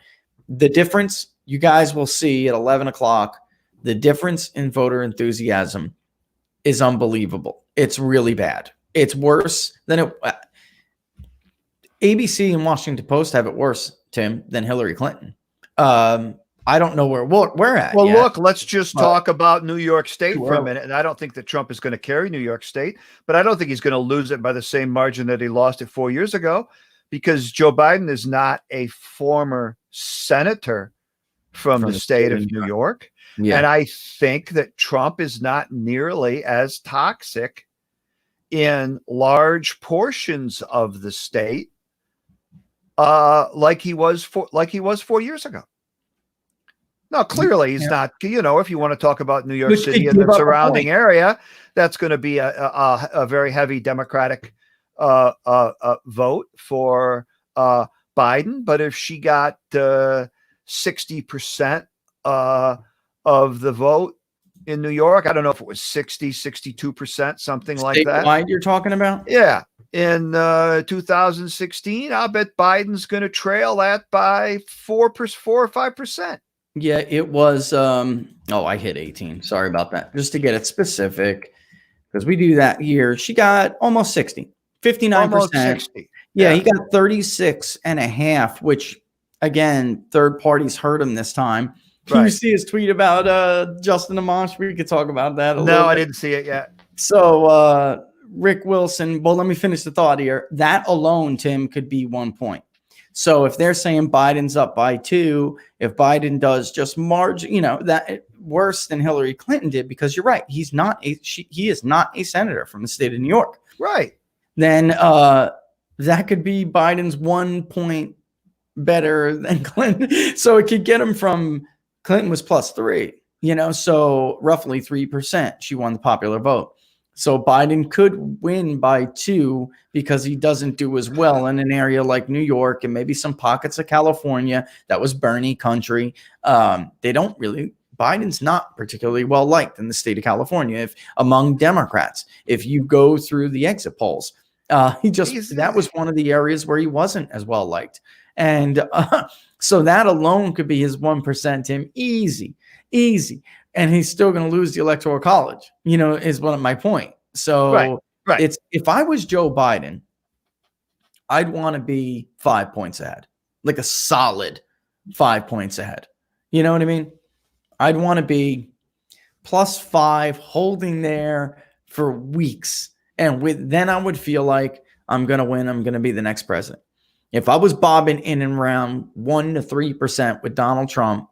Speaker 1: the difference, you guys will see at 11 o'clock, the difference in voter enthusiasm is unbelievable. It's really bad. It's worse than it. ABC and Washington Post have it worse, Tim, than Hillary Clinton. I don't know where we're at.
Speaker 2: Well,
Speaker 1: yet.
Speaker 2: look, let's just talk about New York State for a
Speaker 1: early.
Speaker 2: minute. And I don't think that Trump is going to carry New York State, but I don't think he's going to lose it by the same margin that he lost it 4 years ago, because Joe Biden is not a former senator from the state of New York.
Speaker 1: Yeah.
Speaker 2: And I think that Trump is not nearly as toxic in large portions of the state like he was 4 years ago. No, clearly he's not, if you want to talk about New York City and the surrounding area, that's going to be a very heavy Democratic vote for Biden. But if she got 60% of the vote in New York, I don't know if it was 62%, something like that.
Speaker 1: Statewide you're talking about?
Speaker 2: Yeah. In 2016, I'll bet Biden's going to trail that by 4 or 5%.
Speaker 1: Yeah, it was. I hit 18. Sorry about that. Just to get it specific, because we do that here. She got almost 60, 59%.
Speaker 2: Almost 60.
Speaker 1: Yeah, he got 36 and a half, which again, third parties heard him this time. Right. You see his tweet about Justin Amash? We could talk about that a little bit.
Speaker 2: No, I didn't see it yet.
Speaker 1: So Rick Wilson, well, let me finish the thought here. That alone, Tim, could be 1 point. So if they're saying Biden's up by 2, if Biden does just that worse than Hillary Clinton did, because you're right, he is not a senator from the state of New York.
Speaker 2: Right.
Speaker 1: Then that could be Biden's 1 point better than Clinton. So it could get him from Clinton was +3, so roughly 3%. She won the popular vote. So Biden could win by 2 because he doesn't do as well in an area like New York and maybe some pockets of California. That was Bernie country. Biden's not particularly well liked in the state of California among Democrats. If you go through the exit polls, that was one of the areas where he wasn't as well liked. And so that alone could be his 1%, Tim. Easy. And he's still going to lose the Electoral College, is one of my point. So
Speaker 2: right.
Speaker 1: If I was Joe Biden, I'd want to be 5 points ahead, like a solid 5 points ahead. You know what I mean? I'd want to be +5, holding there for weeks. And then I would feel like I'm going to win. I'm going to be the next president. If I was bobbing in and around 1 to 3% with Donald Trump,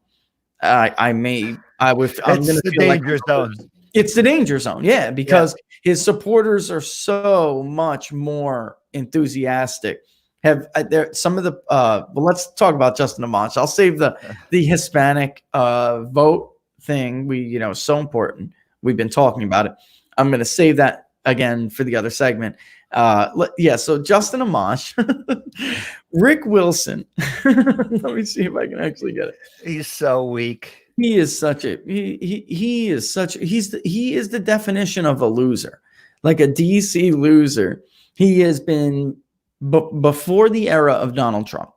Speaker 1: I'm going to feel like
Speaker 2: zone.
Speaker 1: It's the danger zone. Yeah, because his supporters are so much more enthusiastic. Let's talk about Justin Amash. I'll save the Hispanic vote thing. So important. We've been talking about it. I'm going to save that again for the other segment. So Justin Amash, Rick Wilson. Let me see if I can actually get it.
Speaker 2: He's so weak.
Speaker 1: He is the definition of a loser, like a DC loser. He has been before the era of Donald Trump.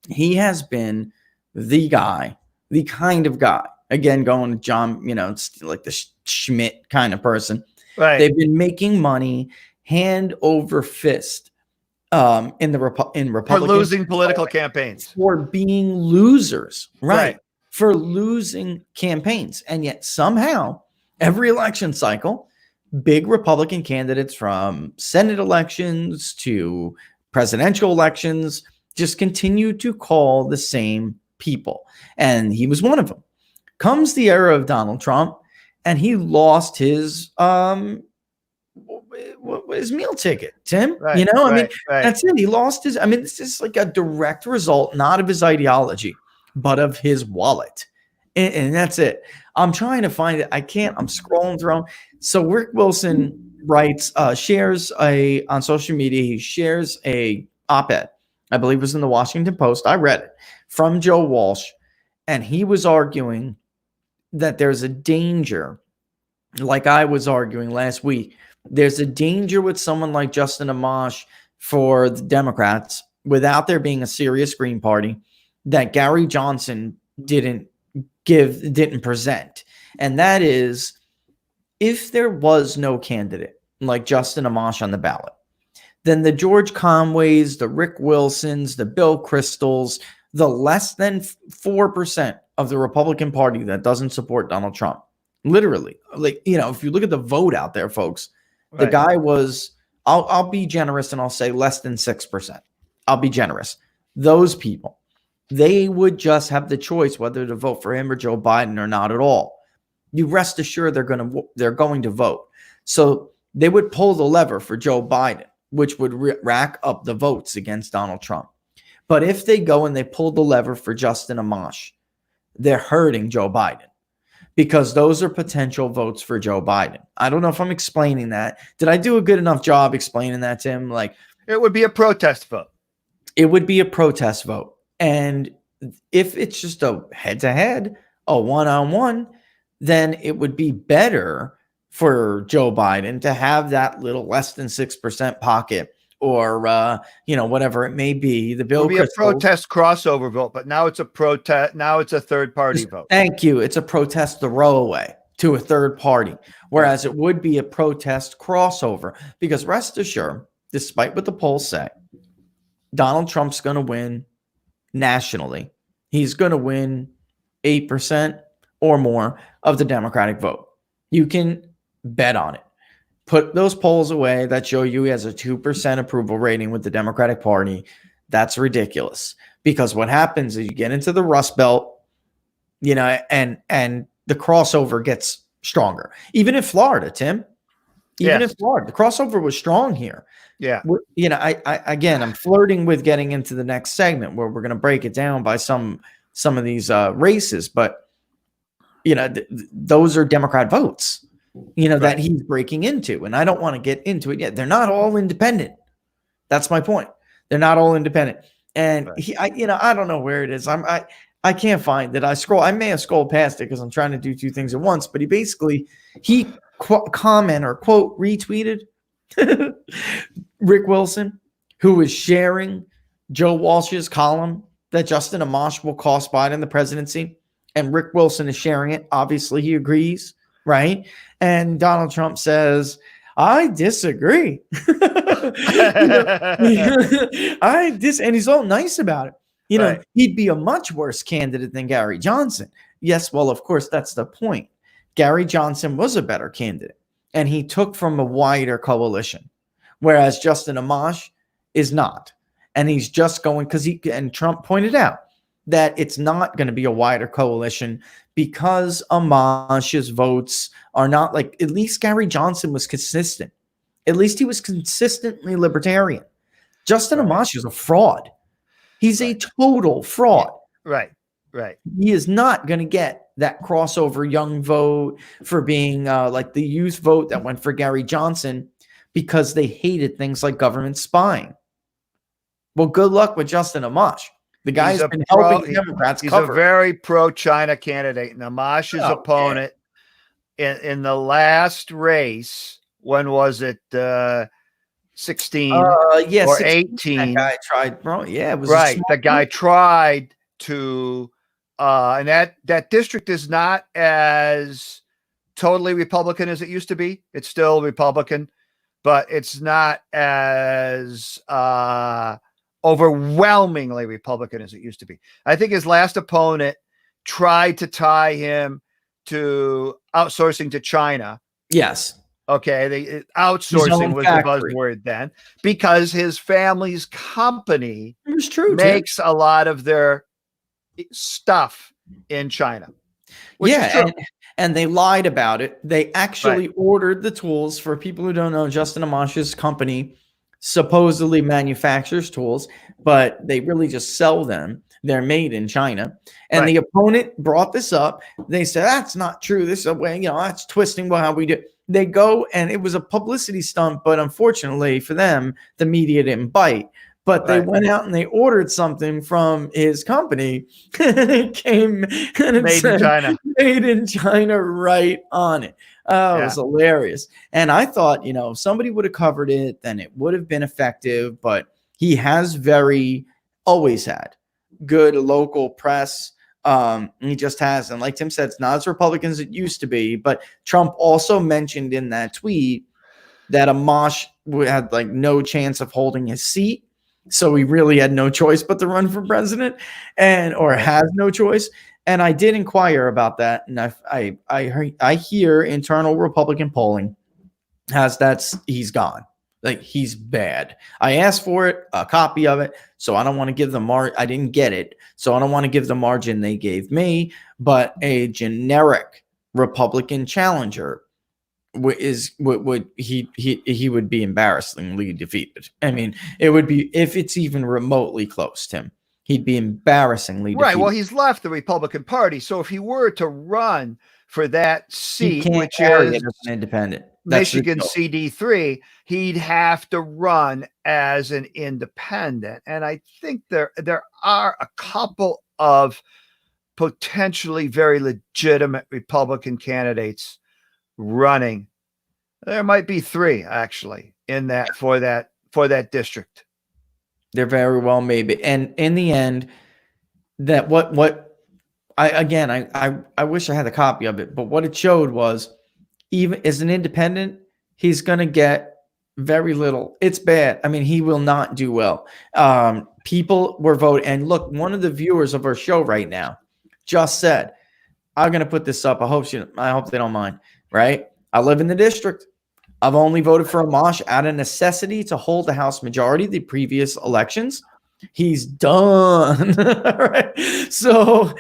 Speaker 1: He has been the kind of guy. Again, going to John, it's like the Schmidt kind of person.
Speaker 2: Right.
Speaker 1: They've been making money hand over fist in Republican
Speaker 2: for losing political campaigns,
Speaker 1: for being losers, right? For losing campaigns. And yet somehow every election cycle, big Republican candidates, from Senate elections to presidential elections, just continued to call the same people. And he was one of them. Comes the era of Donald Trump, and he lost his meal ticket, Tim.
Speaker 2: Right,
Speaker 1: You know, I mean,
Speaker 2: right.
Speaker 1: that's it. He lost his. I mean, this is like a direct result, not of his ideology, but of his wallet, and that's it. I'm trying to find it. I can't. I'm scrolling through. So Rick Wilson writes, shares on social media. He shares a op-ed, I believe it was in the Washington Post. I read it, from Joe Walsh, and he was arguing that there's a danger, like I was arguing last week. There's a danger with someone like Justin Amash for the Democrats, without there being a serious Green Party, that Gary Johnson didn't present. And that is, if there was no candidate like Justin Amash on the ballot, then the George Conways, the Rick Wilsons, the Bill Kristols, the less than 4% of the Republican Party that doesn't support Donald Trump, literally, like, you know, if you look at the vote out there, folks, the guy was, I'll be generous and I'll say less than 6%. I'll be generous. Those people, they would just have the choice whether to vote for him or Joe Biden or not at all. You rest assured they're going to vote. So they would pull the lever for Joe Biden, which would rack up the votes against Donald Trump. But if they go and they pull the lever for Justin Amash, they're hurting Joe Biden, because those are potential votes for Joe Biden. I don't know if I'm explaining that. Did I do a good enough job explaining that, Tim? Like,
Speaker 2: it would be a protest vote.
Speaker 1: It would be a protest vote. And if it's just a head-to-head, a one-on-one, then it would be better for Joe Biden to have that little less than 6% pocket, or whatever it may be. The bill
Speaker 2: will be a protest crossover vote, but now it's a protest. Now it's a third party vote.
Speaker 1: Thank you. It's a protest throwaway to a third party, whereas it would be a protest crossover. Because rest assured, despite what the polls say, Donald Trump's going to win nationally. He's going to win 8% or more of the Democratic vote. You can bet on it. Put those polls away that show you he has a 2% approval rating with the Democratic Party. That's ridiculous, because what happens is you get into the Rust Belt, and the crossover gets stronger. Even in Florida, Tim, in Florida, the crossover was strong here.
Speaker 2: Yeah.
Speaker 1: I'm flirting with getting into the next segment where we're going to break it down by some of these races, but those are Democrat votes. Right. That he's breaking into. And I don't want to get into it yet. They're not all independent. That's my point. They're not all independent. And I don't know where it is. I can't find it. I may have scrolled past it because I'm trying to do two things at once. But he comment or quote retweeted Rick Wilson, who was sharing Joe Walsh's column that Justin Amash will cost Biden the presidency. And Rick Wilson is sharing it. Obviously, he agrees. Right. And Donald Trump says, I disagree. And he's all nice about it.
Speaker 2: Right.
Speaker 1: He'd be a much worse candidate than Gary Johnson. Yes. Well, of course, that's the point. Gary Johnson was a better candidate, and he took from a wider coalition, whereas Justin Amash is not. And he's just going and Trump pointed out that it's not going to be a wider coalition, because Amash's votes are not like, at least Gary Johnson was consistent. At least he was consistently libertarian. Justin Amash is a fraud. He's a total fraud.
Speaker 2: Right.
Speaker 1: He is not going to get that crossover young vote for being like the youth vote that went for Gary Johnson, because they hated things like government spying. Well, good luck with Justin Amash. The guy's been helping Democrats cover.
Speaker 2: He's a very pro-China candidate. And Amash's opponent in the last race, when was it? 16 or 18?
Speaker 1: That guy tried, bro. Yeah, it was
Speaker 2: right. The guy tried to, and that district is not as totally Republican as it used to be. It's still Republican, but it's not as overwhelmingly Republican as it used to be. I think his last opponent tried to tie him to outsourcing to China.
Speaker 1: Yes.
Speaker 2: Okay,
Speaker 1: His
Speaker 2: outsourcing
Speaker 1: own
Speaker 2: was a
Speaker 1: factory.
Speaker 2: buzzword then, because his family's company
Speaker 1: It was true, Tim.
Speaker 2: makes a lot of their stuff in China, which is
Speaker 1: Yeah,
Speaker 2: true.
Speaker 1: and they lied about it. They
Speaker 2: Right,
Speaker 1: actually ordered the tools. For people who don't know, Justin Amash's company supposedly manufactures tools, but they really just sell them. They're made in China. And
Speaker 2: right.
Speaker 1: the opponent brought this up. They said, that's not true. This is a way, that's twisting how we do. They go, and it was a publicity stunt, but unfortunately for them, the media didn't bite. But they
Speaker 2: Right.
Speaker 1: went out and they ordered something from his company, and it came and it
Speaker 2: Made in
Speaker 1: said
Speaker 2: China.
Speaker 1: made in China right on it. Oh, it
Speaker 2: Yeah.
Speaker 1: was hilarious. And I thought, if somebody would have covered it, then it would have been effective. But he has always had good local press. He just has. And like Tim said, it's not as Republican as it used to be. But Trump also mentioned in that tweet that Amash had like no chance of holding his seat. So he really had no choice but to run for president, or has no choice. And I did inquire about that, and I hear internal Republican polling has he's gone, like he's bad. I asked for it, a copy of it, so I don't want to give them I didn't get it, so I don't want to give the margin they gave me, but a generic Republican challenger he would be embarrassingly defeated. I mean, it would be, if it's even remotely close, Tim, he'd be embarrassingly
Speaker 2: Right.
Speaker 1: defeated.
Speaker 2: Well, he's left the Republican Party. So if he were to run for that
Speaker 1: He
Speaker 2: seat,
Speaker 1: can't
Speaker 2: which
Speaker 1: carry
Speaker 2: is
Speaker 1: it as an independent. That's
Speaker 2: Michigan CD3, he'd have to run as an independent. And I think there are a couple of potentially very legitimate Republican candidates running. There might be 3 actually in that for that district.
Speaker 1: There very well may be. And in the end, that what I wish I had a copy of it, but what it showed was, even as an independent, he's gonna get very little. It's bad. I mean, he will not do well. People were voting, and look, one of the viewers of our show right now just said, I'm gonna put this up. I hope they don't mind, right? I live in the district. I've only voted for Amash out of necessity to hold the House majority the previous elections. He's done. Right? So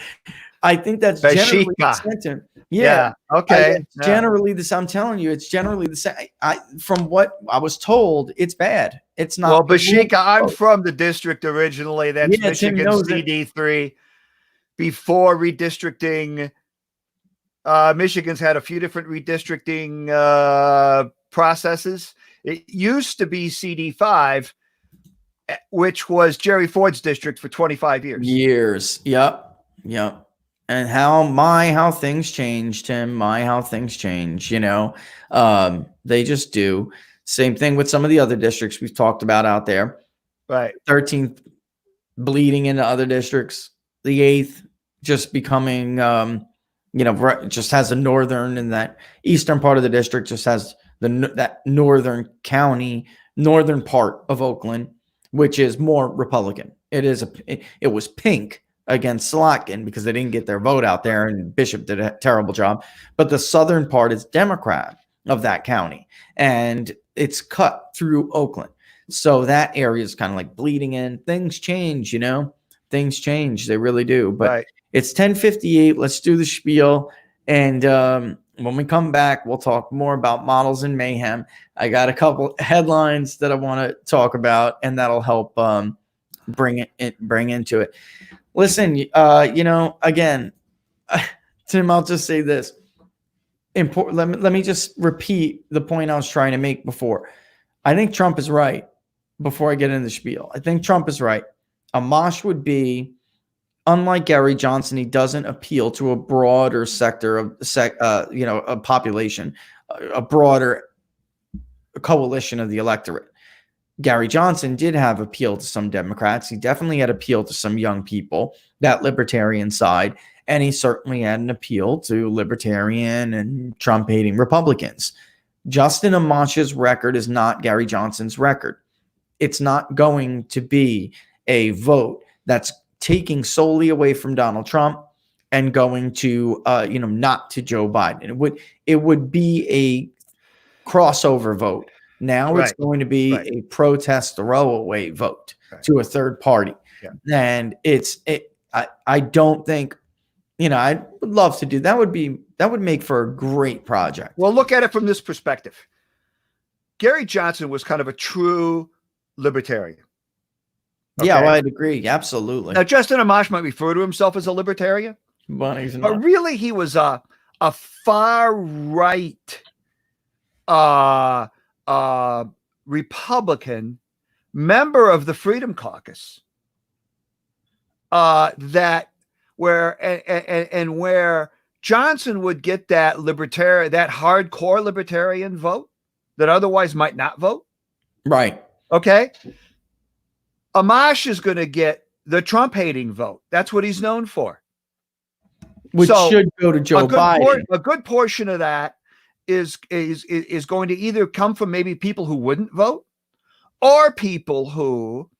Speaker 1: I think that's generally the sentiment. Yeah.
Speaker 2: Okay.
Speaker 1: Generally this. I'm telling you, it's generally the same. From what I was told, it's bad. It's not.
Speaker 2: Well, Bashika, I'm from the district originally. That's Michigan CD3. Before redistricting, Michigan's had a few different redistricting processes. It used to be CD5, which was Jerry Ford's district for 25 years.
Speaker 1: Yep. And how things change, Tim. How things change. They just do. Same thing with some of the other districts we've talked about out there.
Speaker 2: Right.
Speaker 1: 13th bleeding into other districts. The 8th just becoming, just has a northern, and that eastern part of the district just has that northern part of Oakland, which is more Republican. It was pink against Slotkin because they didn't get their vote out there, and Bishop did a terrible job. But the southern part is Democrat of that county, and it's cut through Oakland. So that area is kind of like bleeding in. Things change, things change. They really do. But
Speaker 2: right.
Speaker 1: It's 10:58. Let's do the spiel. And when we come back, we'll talk more about models in Mayhem. I got a couple headlines that I want to talk about, and that'll help bring into it. Listen, again, Tim, I'll just say this. Important. Let me just repeat the point I was trying to make before. I think Trump is right. Before I get into the spiel, I think Trump is right. Amash would be, unlike Gary Johnson, he doesn't appeal to a broader sector of a population, a broader coalition of the electorate. Gary Johnson did have appeal to some Democrats. He definitely had appeal to some young people, that libertarian side, and he certainly had an appeal to libertarian and Trump-hating Republicans. Justin Amash's record is not Gary Johnson's record. It's not going to be a vote that's taking solely away from Donald Trump and going to, not to Joe Biden. It would be crossover vote. Now it's
Speaker 2: Right.
Speaker 1: going to be
Speaker 2: Right.
Speaker 1: a protest throwaway vote
Speaker 2: Right.
Speaker 1: to a third party.
Speaker 2: Yeah.
Speaker 1: And I don't think, I would love to do that. Would make for a great project.
Speaker 2: Well, look at it from this perspective. Gary Johnson was kind of a true libertarian. Okay?
Speaker 1: Yeah, well, I'd agree. Absolutely.
Speaker 2: Now, Justin Amash might refer to himself as a libertarian,
Speaker 1: But he's
Speaker 2: but
Speaker 1: not.
Speaker 2: really he was a far right Republican member of the Freedom Caucus. Where Johnson would get that hardcore libertarian vote that otherwise might not vote.
Speaker 1: Right.
Speaker 2: Okay. Amash is going to get the Trump hating vote. That's what he's known for.
Speaker 1: Which should go to Joe Biden.
Speaker 2: A good portion of that is going to either come from maybe people who wouldn't vote or people who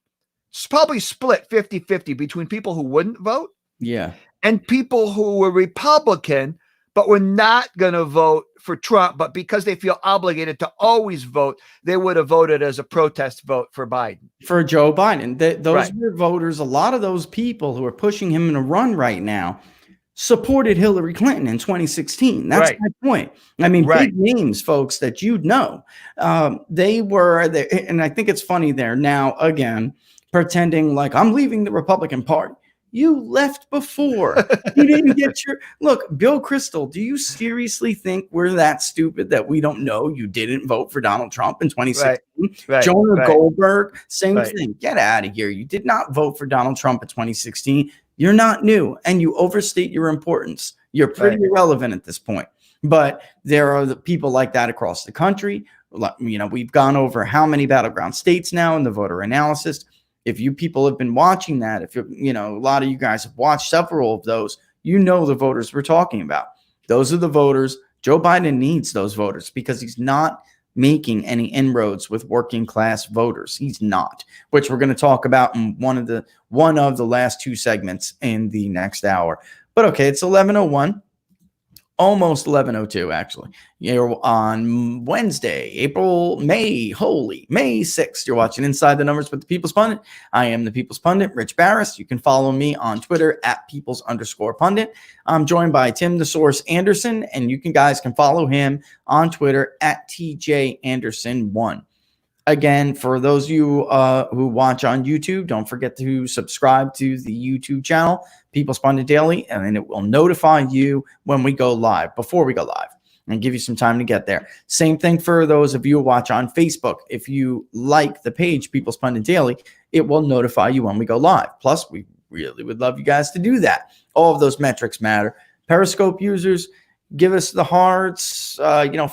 Speaker 2: probably split 50-50 between people who wouldn't vote.
Speaker 1: Yeah.
Speaker 2: And people who were Republican, but were not going to vote for Trump, but because they feel obligated to always vote, they would have voted as a protest vote for Biden.
Speaker 1: For Joe Biden. Those
Speaker 2: Right.
Speaker 1: were voters. A lot of those people who are pushing him in a run right now supported Hillary Clinton in 2016. That's
Speaker 2: Right.
Speaker 1: my point. I mean,
Speaker 2: Right.
Speaker 1: big names, folks, that you'd know. They were there, and I think it's funny they're now, again, pretending like I'm leaving the Republican Party. You left before. You didn't get your look. Bill Kristol, do you seriously think we're that stupid that we don't know you didn't vote for Donald Trump in 2016?
Speaker 2: Right.
Speaker 1: Jonah
Speaker 2: Right.
Speaker 1: Goldberg, same
Speaker 2: Right.
Speaker 1: thing. Get out of here. You did not vote for Donald Trump in 2016. You're not new, and you overstate your importance. You're pretty irrelevant at this point. But there are the people like that across the country. We've gone over how many battleground states now in the voter analysis. If you people have been watching that, if a lot of you guys have watched several of those, the voters we're talking about. Those are the voters. Joe Biden needs those voters because he's not making any inroads with working class voters. He's not, which we're going to talk about in one of the last two segments in the next hour. But okay, it's 11:01. Almost 11:02, actually. You're on Wednesday, May 6th. You're watching Inside the Numbers with the People's Pundit. I am the People's Pundit, Rich Barris. You can follow me on Twitter at Peoples_Pundit. I'm joined by Tim the Source Anderson, and you guys can follow him on Twitter at TJ Anderson1. Again, for those of you who watch on YouTube, don't forget to subscribe to the YouTube channel, People's Pundit Daily, and then it will notify you when we go live, before we go live, and give you some time to get there. Same thing for those of you who watch on Facebook. If you like the page, People's Pundit Daily, it will notify you when we go live. Plus, we really would love you guys to do that. All of those metrics matter. Periscope users, give us the hearts,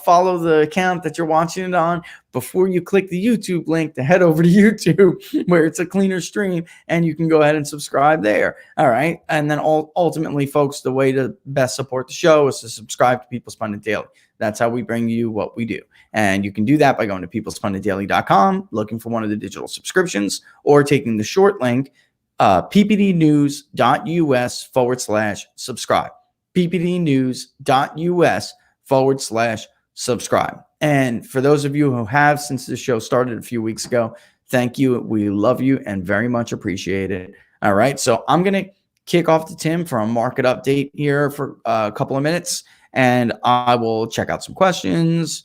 Speaker 1: follow the account that you're watching it on before you click the YouTube link to head over to YouTube where it's a cleaner stream and you can go ahead and subscribe there. All right. And then ultimately, folks, the way to best support the show is to subscribe to People's Pundit Daily. That's how we bring you what we do. And you can do that by going to peoplespunditdaily.com, looking for one of the digital subscriptions, or taking the short link, ppdnews.us/subscribe. ppdnews.us/subscribe. And for those of you who have, since the show started a few weeks ago, thank you. We love you and very much appreciate it. All right. So I'm going to kick off to Tim for a market update here for a couple of minutes, and I will check out some questions,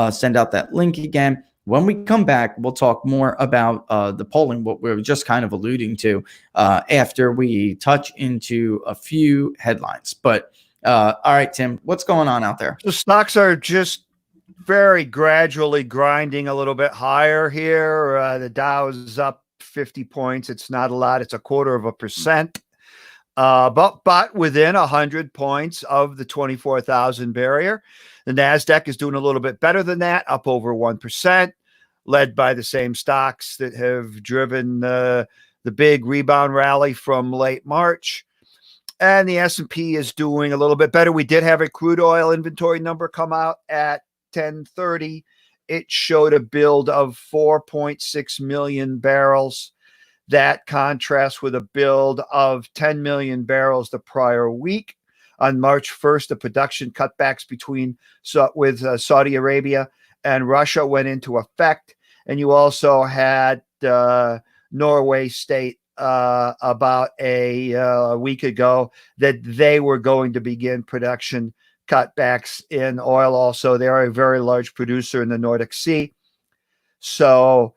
Speaker 1: send out that link again. When we come back, we'll talk more about the polling, what we were just kind of alluding to after we touch into a few headlines. But all right, Tim, what's going on out there?
Speaker 2: The stocks are just very gradually grinding a little bit higher here. The Dow is up 50 points. It's not a lot. It's 0.25%. But within 100 points of the 24,000 barrier. The NASDAQ is doing a little bit better than that, up over 1%, led by the same stocks that have driven the big rebound rally from late March. And the S&P is doing a little bit better. We did have a crude oil inventory number come out at 10:30. It showed a build of 4.6 million barrels. That contrasts with a build of 10 million barrels the prior week. On March 1st, the production cutbacks with Saudi Arabia and Russia went into effect. And you also had Norway state about a week ago that they were going to begin production cutbacks in oil. Also, they are a very large producer in the Nordic Sea. So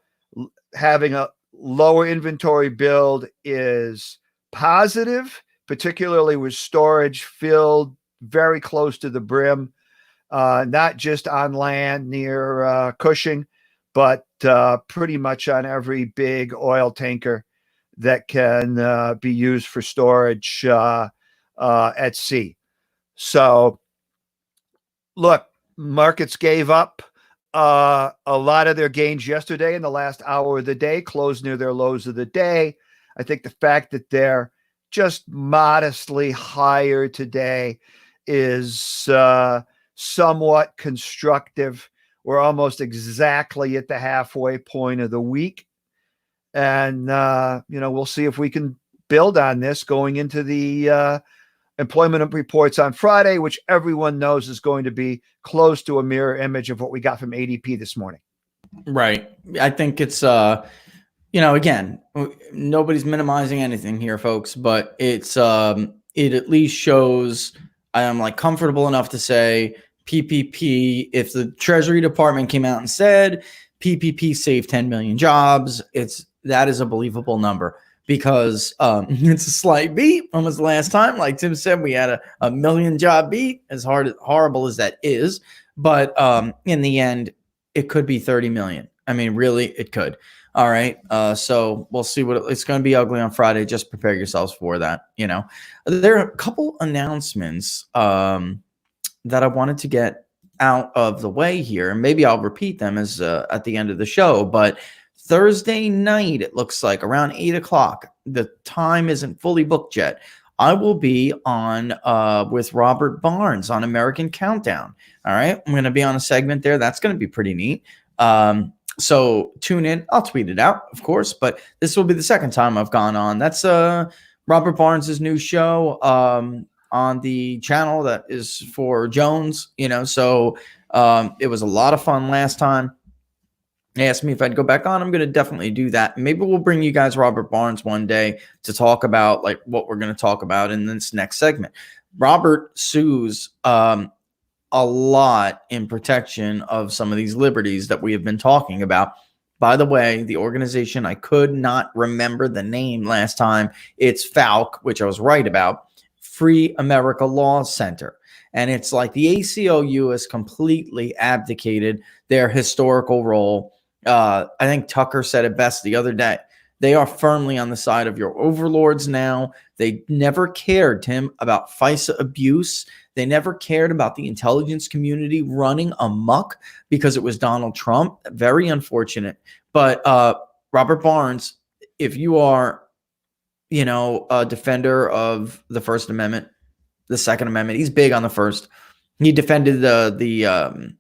Speaker 2: having a lower inventory build is positive, particularly with storage filled very close to the brim, not just on land near Cushing, but pretty much on every big oil tanker that can be used for storage at sea. So, look, markets gave up a lot of their gains yesterday in the last hour of the day, closed near their lows of the day. I think the fact that they're just modestly higher today is somewhat constructive. We're almost exactly at the halfway point of the week. And, we'll see if we can build on this going into the employment reports on Friday, which everyone knows is going to be close to a mirror image of what we got from ADP this morning.
Speaker 1: Right. I think it's, again, nobody's minimizing anything here, folks, but it's, it at least shows I am like comfortable enough to say PPP, if the Treasury Department came out and said PPP saved 10 million jobs, that is a believable number. Because it's a slight beat from the last time. Like Tim said, we had a million job beat, as horrible as that is. But in the end, it could be 30 million. I mean, really, it could. All right. So we'll see it's going to be ugly on Friday. Just prepare yourselves for that. There are a couple announcements that I wanted to get out of the way here. And maybe I'll repeat them as at the end of the show. But Thursday night, it looks like around 8 o'clock. The time isn't fully booked yet. I will be on with Robert Barnes on American Countdown. All right. I'm going to be on a segment there. That's going to be pretty neat. So tune in. I'll tweet it out, of course, but this will be the second time I've gone on. That's Robert Barnes's new show on the channel that is for Jones, so it was a lot of fun last time. They asked me if I'd go back on. I'm going to definitely do that. Maybe we'll bring you guys Robert Barnes one day to talk about like what we're going to talk about in this next segment. Robert sues a lot in protection of some of these liberties that we have been talking about. By the way, the organization, I could not remember the name last time. It's FALC, which I was right about, Free America Law Center. And it's like the ACLU has completely abdicated their historical role. I think Tucker said it best the other day. They are firmly on the side of your overlords now. They never cared, Tim, about FISA abuse. They never cared about the intelligence community running amok because it was Donald Trump. Very unfortunate. But Robert Barnes, if you are, a defender of the First Amendment, the Second Amendment, he's big on the first. He defended the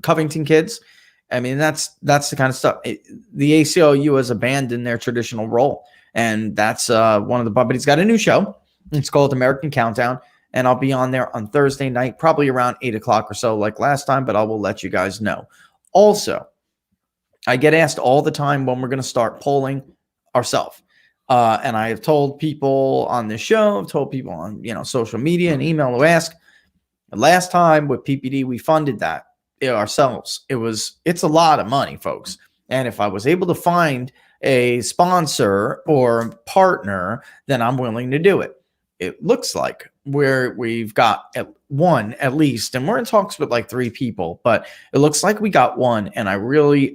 Speaker 1: Covington kids. I mean, that's the kind of stuff. The ACLU has abandoned their traditional role, and that's one of the. But he's got a new show. It's called American Countdown, and I'll be on there on Thursday night, probably around 8 o'clock or so, like last time. But I will let you guys know. Also, I get asked all the time when we're going to start polling ourselves, and I have told people on this show, I've told people on social media and email who ask. Last time with PPD, we funded that ourselves. It's a lot of money, folks. And if I was able to find a sponsor or partner, then I'm willing to do it. It looks like we've got one at least, and we're in talks with like 3 people, but it looks like we got one. And I'm really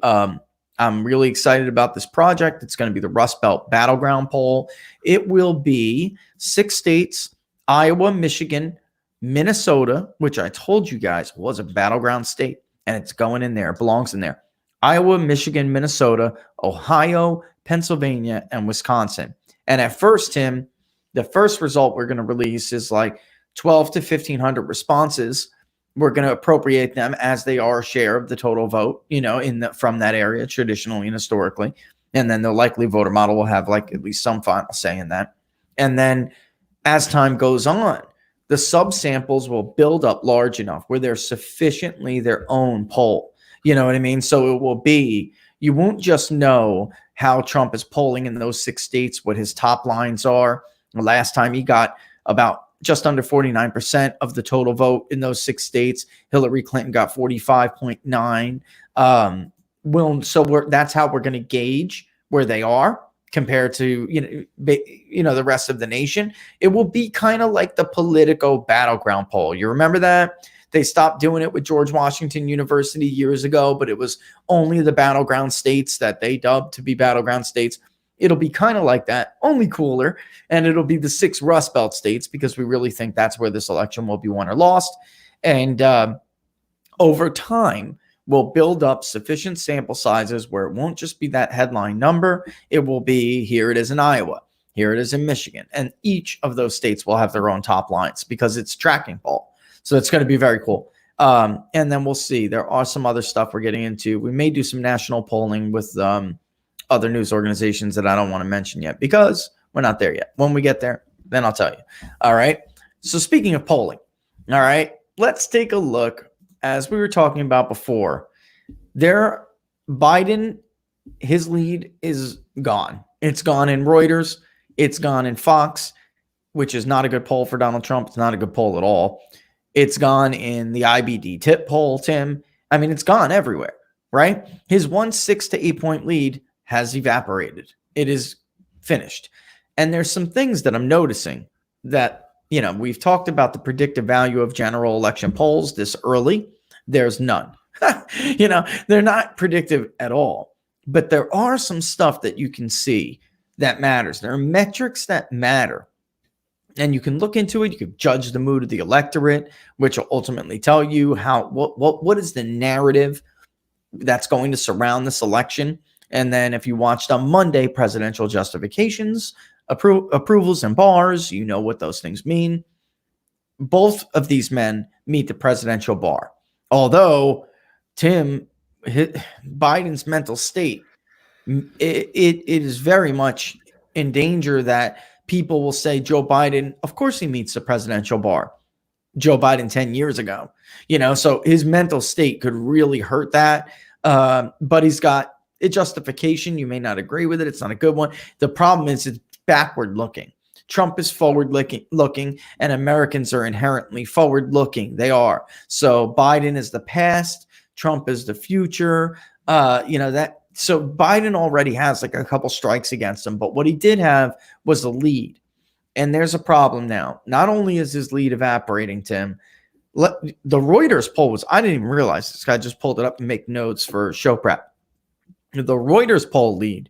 Speaker 1: excited about this project. It's going to be the Rust Belt Battleground poll. It will be 6 states: Iowa, Michigan, Minnesota, which I told you guys was a battleground state, and it's going in there. It belongs in there. Iowa, Michigan, Minnesota, Ohio, Pennsylvania, and Wisconsin. And at first, Tim, the first result we're going to release is like 12 to 1,500 responses. We're going to appropriate them as they are a share of the total vote, from that area, traditionally and historically. And then the likely voter model will have like at least some final say in that. And then as time goes on, the subsamples will build up large enough where they're sufficiently their own poll. You know what I mean? So it will be, you won't just know how Trump is polling in those 6 states, what his top lines are. Last time he got about just under 49% of the total vote in those 6 states. Hillary Clinton got 45.9. That's how we're going to gauge where they are compared to the rest of the nation. It will be kind of like the Politico Battleground poll. You remember that? They stopped doing it with George Washington University years ago, but it was only the battleground states that they dubbed to be battleground states. It'll be kind of like that, only cooler, and it'll be the 6 Rust Belt states because we really think that's where this election will be won or lost. And over time, we'll build up sufficient sample sizes where it won't just be that headline number. It will be, here it is in Iowa, here it is in Michigan, and each of those states will have their own top lines because it's tracking poll. So it's going to be very cool. And then we'll see. There are some other stuff we're getting into. We may do some national polling with other news organizations that I don't want to mention yet because we're not there yet. When we get there, then I'll tell you. All right. So speaking of polling, all right, let's take a look. As we were talking about before, Biden, his lead is gone. It's gone in Reuters. It's gone in Fox, which is not a good poll for Donald Trump. It's not a good poll at all. It's gone in the IBD tip poll, Tim. I mean, it's gone everywhere, right? His 6 to 8 point lead has evaporated. It is finished. And there's some things that I'm noticing that, we've talked about the predictive value of general election polls this early. There's none. They're not predictive at all. But there are some stuff that you can see that matters. There are metrics that matter. And you can look into it. You can judge the mood of the electorate, which will ultimately tell you what is the narrative that's going to surround this election. And then if you watched on Monday, presidential justifications, approvals and bars, you know what those things mean. Both of these men meet the presidential bar. Although, Tim, Biden's mental state, it is very much in danger that people will say Joe Biden, of course he meets the presidential bar. Joe Biden 10 years ago, so his mental state could really hurt that. But he's got a justification. You may not agree with it. It's not a good one. The problem is it's backward looking. Trump is forward looking, and Americans are inherently forward looking. They are. So Biden is the past. Trump is the future. So Biden already has like a couple strikes against him, but what he did have was a lead. And there's a problem now. Not only is his lead evaporating, Tim, the Reuters poll was, I didn't even realize this guy just pulled it up and make notes for show prep. The Reuters poll lead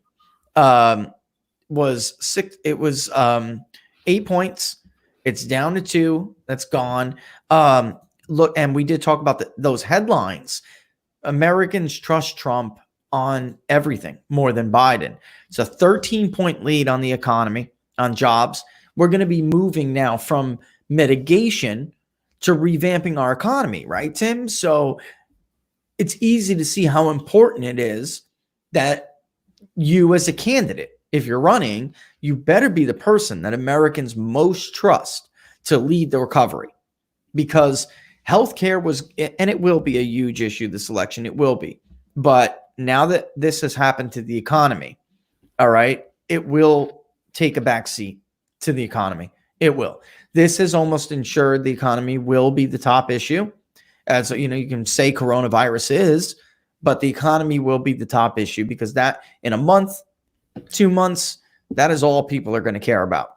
Speaker 1: was 6. It was 8 points. It's down to 2. That's gone. Look, and we did talk about those headlines. Americans trust Trump on everything more than Biden. It's a 13-point lead on the economy, on jobs. We're going to be moving now from mitigation to revamping our economy, right, Tim? So it's easy to see how important it is that you as a candidate, if you're running, you better be the person that Americans most trust to lead the recovery, because healthcare was, and it will be a huge issue this election. It will be. But now that this has happened to the economy, all right, it will take a backseat to the economy. It will. This has almost ensured the economy will be the top issue. As you know, you can say coronavirus is, but the economy will be the top issue, because that in a month, 2 months, that is all people are going to care about.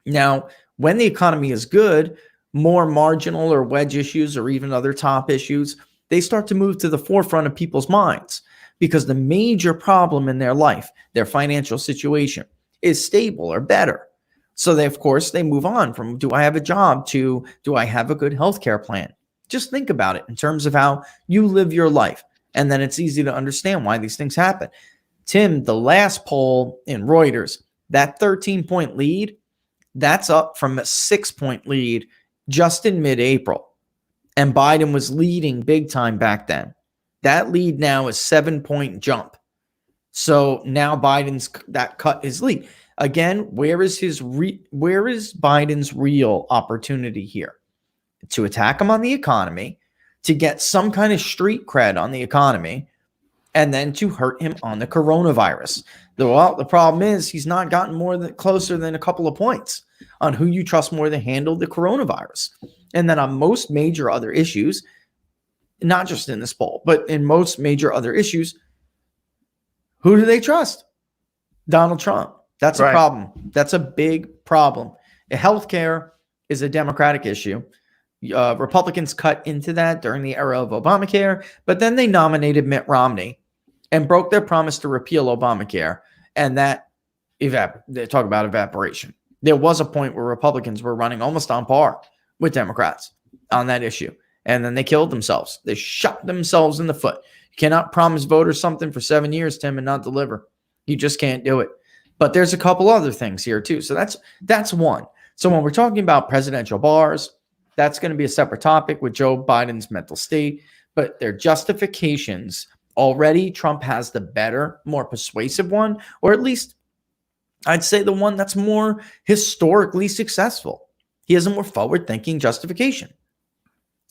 Speaker 1: Now, when the economy is good, more marginal or wedge issues or even other top issues, they start to move to the forefront of people's minds, because the major problem in their life, their financial situation, is stable or better. So they, of course, they move on from, do I have a job, to, do I have a good healthcare plan? Just think about it in terms of how you live your life. And then it's easy to understand why these things happen. Tim, the last poll in Reuters, that 13-point lead, that's up from a 6-point lead just in mid-April. And Biden was leading big time back then. That lead now is 7-point jump. So now Biden's that cut his lead. Again, where is Biden's real opportunity here? To attack him on the economy, to get some kind of street cred on the economy, and then to hurt him on the coronavirus. The problem is he's not gotten closer than a couple of points on who you trust more to handle the coronavirus. And then on most major other issues, not just in this poll, but in most major other issues, who do they trust? Donald Trump. That's a problem. That's a big problem. Healthcare is a Democratic issue. Republicans cut into that during the era of Obamacare, but then they nominated Mitt Romney and broke their promise to repeal Obamacare. And that they talk about evaporation. There was a point where Republicans were running almost on par with Democrats on that issue. And then they killed themselves. They shot themselves in the foot. You cannot promise voters something for 7 years, Tim, and not deliver. You just can't do it. But there's a couple other things here too. So that's one. So when we're talking about presidential bars, that's going to be a separate topic with Joe Biden's mental state. But their justifications, already Trump has the better, more persuasive one, or at least I'd say the one that's more historically successful. He has a more forward-thinking justification.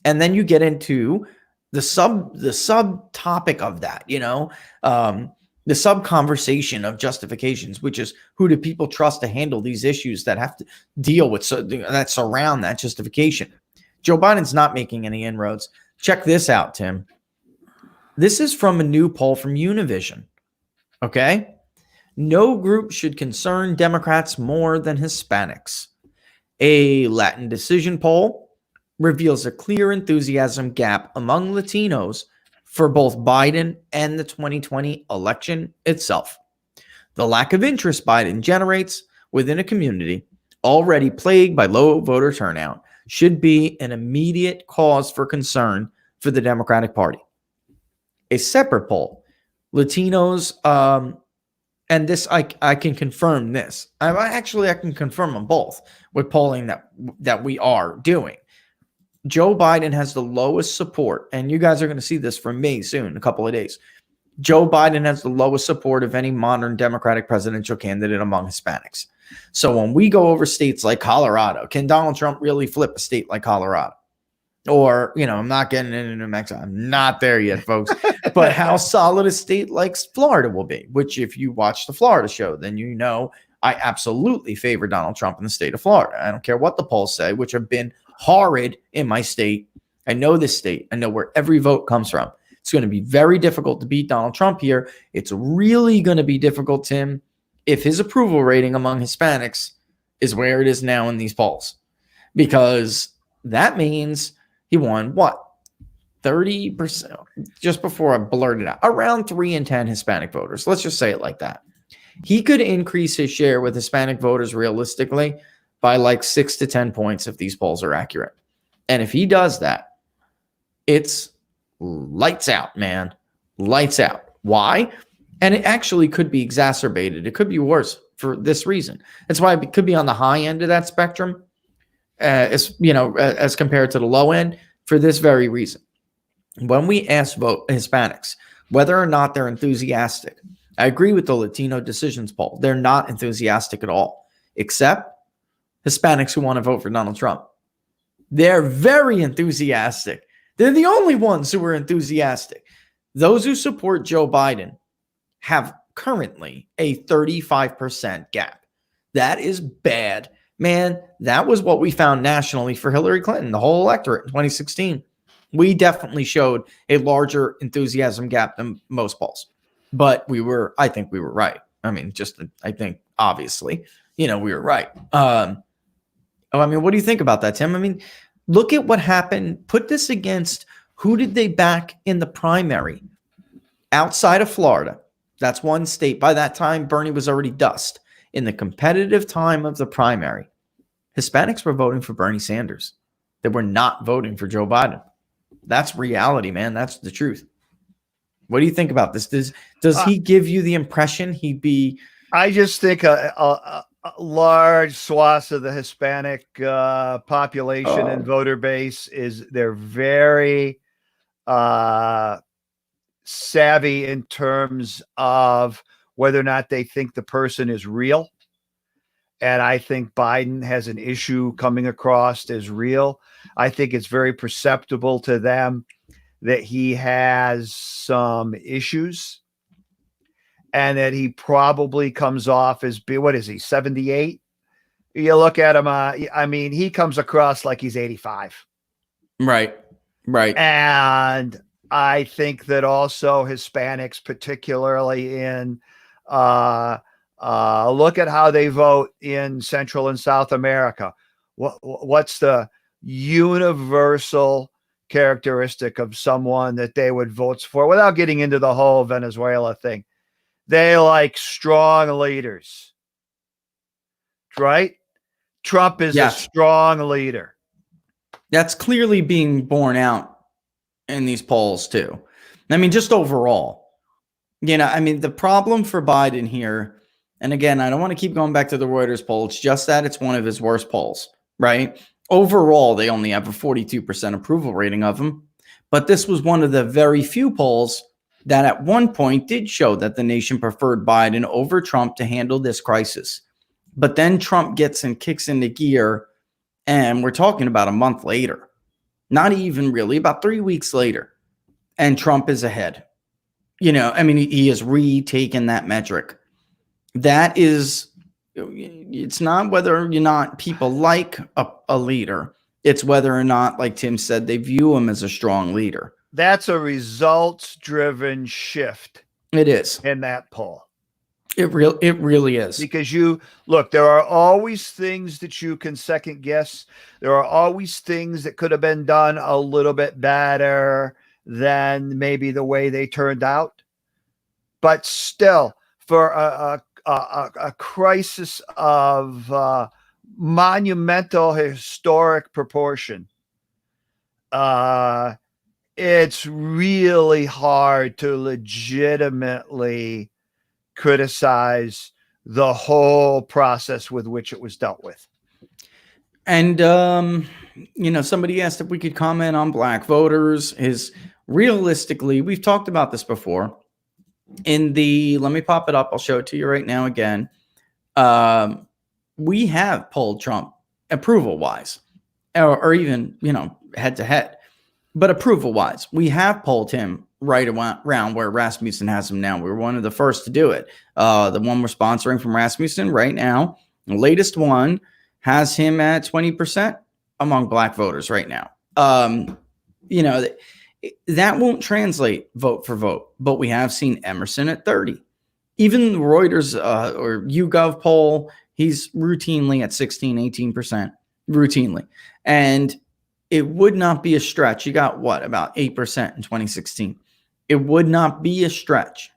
Speaker 1: And then you get into the subtopic of that, the sub-conversation of justifications, which is who do people trust to handle these issues that have to deal with, that surround that justification. Joe Biden's not making any inroads. Check this out, Tim. This is from a new poll from Univision. Okay? No group should concern Democrats more than Hispanics. A Latin decision poll reveals a clear enthusiasm gap among Latinos for both Biden and the 2020 election itself. The lack of interest Biden generates within a community already plagued by low voter turnout should be an immediate cause for concern for the Democratic Party. A separate poll, Latinos, and this I can confirm this. I can confirm them both with polling that we are doing. Joe Biden has the lowest support, and you guys are going to see this from me soon, a couple of days. Joe Biden has the lowest support of any modern Democratic presidential candidate among Hispanics. So when we go over states like Colorado, can Donald Trump really flip a state like Colorado? Or, I'm not getting into New Mexico. I'm not there yet, folks. But how solid a state like Florida will be, which if you watch the Florida show, then you know I absolutely favor Donald Trump in the state of Florida. I don't care what the polls say, which have been horrid in my state. I know this state. I know where every vote comes from. It's going to be very difficult to beat Donald Trump here. It's really going to be difficult, Tim, if his approval rating among Hispanics is where it is now in these polls. Because that means he won, 30%, just before I blurted out, around 3 in 10 Hispanic voters. Let's just say it like that. He could increase his share with Hispanic voters realistically by like 6 to 10 points if these polls are accurate. And if he does that, it's lights out, man. Lights out. Why? And it actually could be exacerbated. It could be worse for this reason. That's why it could be on the high end of that spectrum, as compared to the low end, for this very reason. When we ask Hispanics whether or not they're enthusiastic, I agree with the Latino decisions poll. They're not enthusiastic at all, except Hispanics who want to vote for Donald Trump. They're very enthusiastic. They're the only ones who are enthusiastic. Those who support Joe Biden have currently a 35% gap. That is bad. Man, that was what we found nationally for Hillary Clinton, the whole electorate in 2016. We definitely showed a larger enthusiasm gap than most polls. But I think we were right. I think obviously, we were right. What do you think about that, Tim? Look at what happened. Put this against who did they back in the primary outside of Florida? That's one state. By that time, Bernie was already dust. In the competitive time of the primary, Hispanics were voting for Bernie Sanders. They were not voting for Joe Biden. That's reality, man. That's the truth. What do you think about this? Does he give you the impression he'd be?
Speaker 2: I just think a large swath of the Hispanic population and voter base they're very savvy in terms of whether or not they think the person is real. And I think Biden has an issue coming across as real. I think it's very perceptible to them that he has some issues and that he probably comes off as, what is he, 78? You look at him, I mean, he comes across like he's 85.
Speaker 1: Right.
Speaker 2: And I think that also Hispanics, particularly in, look at how they vote in Central and South America. What's the universal characteristic of someone that they would vote for, without getting into the whole Venezuela thing? They like strong leaders, right? Trump is a strong leader.
Speaker 1: That's clearly being borne out in these polls too. I mean, just overall, I mean, the problem for Biden here, and again, I don't want to keep going back to the Reuters poll. It's just that it's one of his worst polls, right? Overall, they only have a 42% approval rating of him. But this was one of the very few polls that at one point did show that the nation preferred Biden over Trump to handle this crisis. But then Trump gets and kicks into gear, and we're talking about a month later, not even really, about 3 weeks later, and Trump is ahead. I mean, he has retaken that metric. That is, it's not whether or not people like a leader. It's whether or not, like Tim said, they view him as a strong leader.
Speaker 2: That's a results-driven shift.
Speaker 1: It is.
Speaker 2: In that poll.
Speaker 1: It really is.
Speaker 2: Because there are always things that you can second guess. There are always things that could have been done a little bit better than maybe the way they turned out. But still, for a crisis of monumental historic proportion, it's really hard to legitimately criticize the whole process with which it was dealt with.
Speaker 1: And, somebody asked if we could comment on black voters. Realistically, we've talked about this before. Let me pop it up. I'll show it to you right now again. We have polled Trump approval-wise, or even, head-to-head. But approval-wise, we have polled him right around where Rasmussen has him now. We were one of the first to do it. The one we're sponsoring from Rasmussen right now, the latest one, has him at 20% among black voters right now. That won't translate vote for vote, but we have seen Emerson at 30. Even the Reuters or YouGov poll, he's routinely at 16, 18%, routinely. And it would not be a stretch. You got about 8% in 2016. It would not be a stretch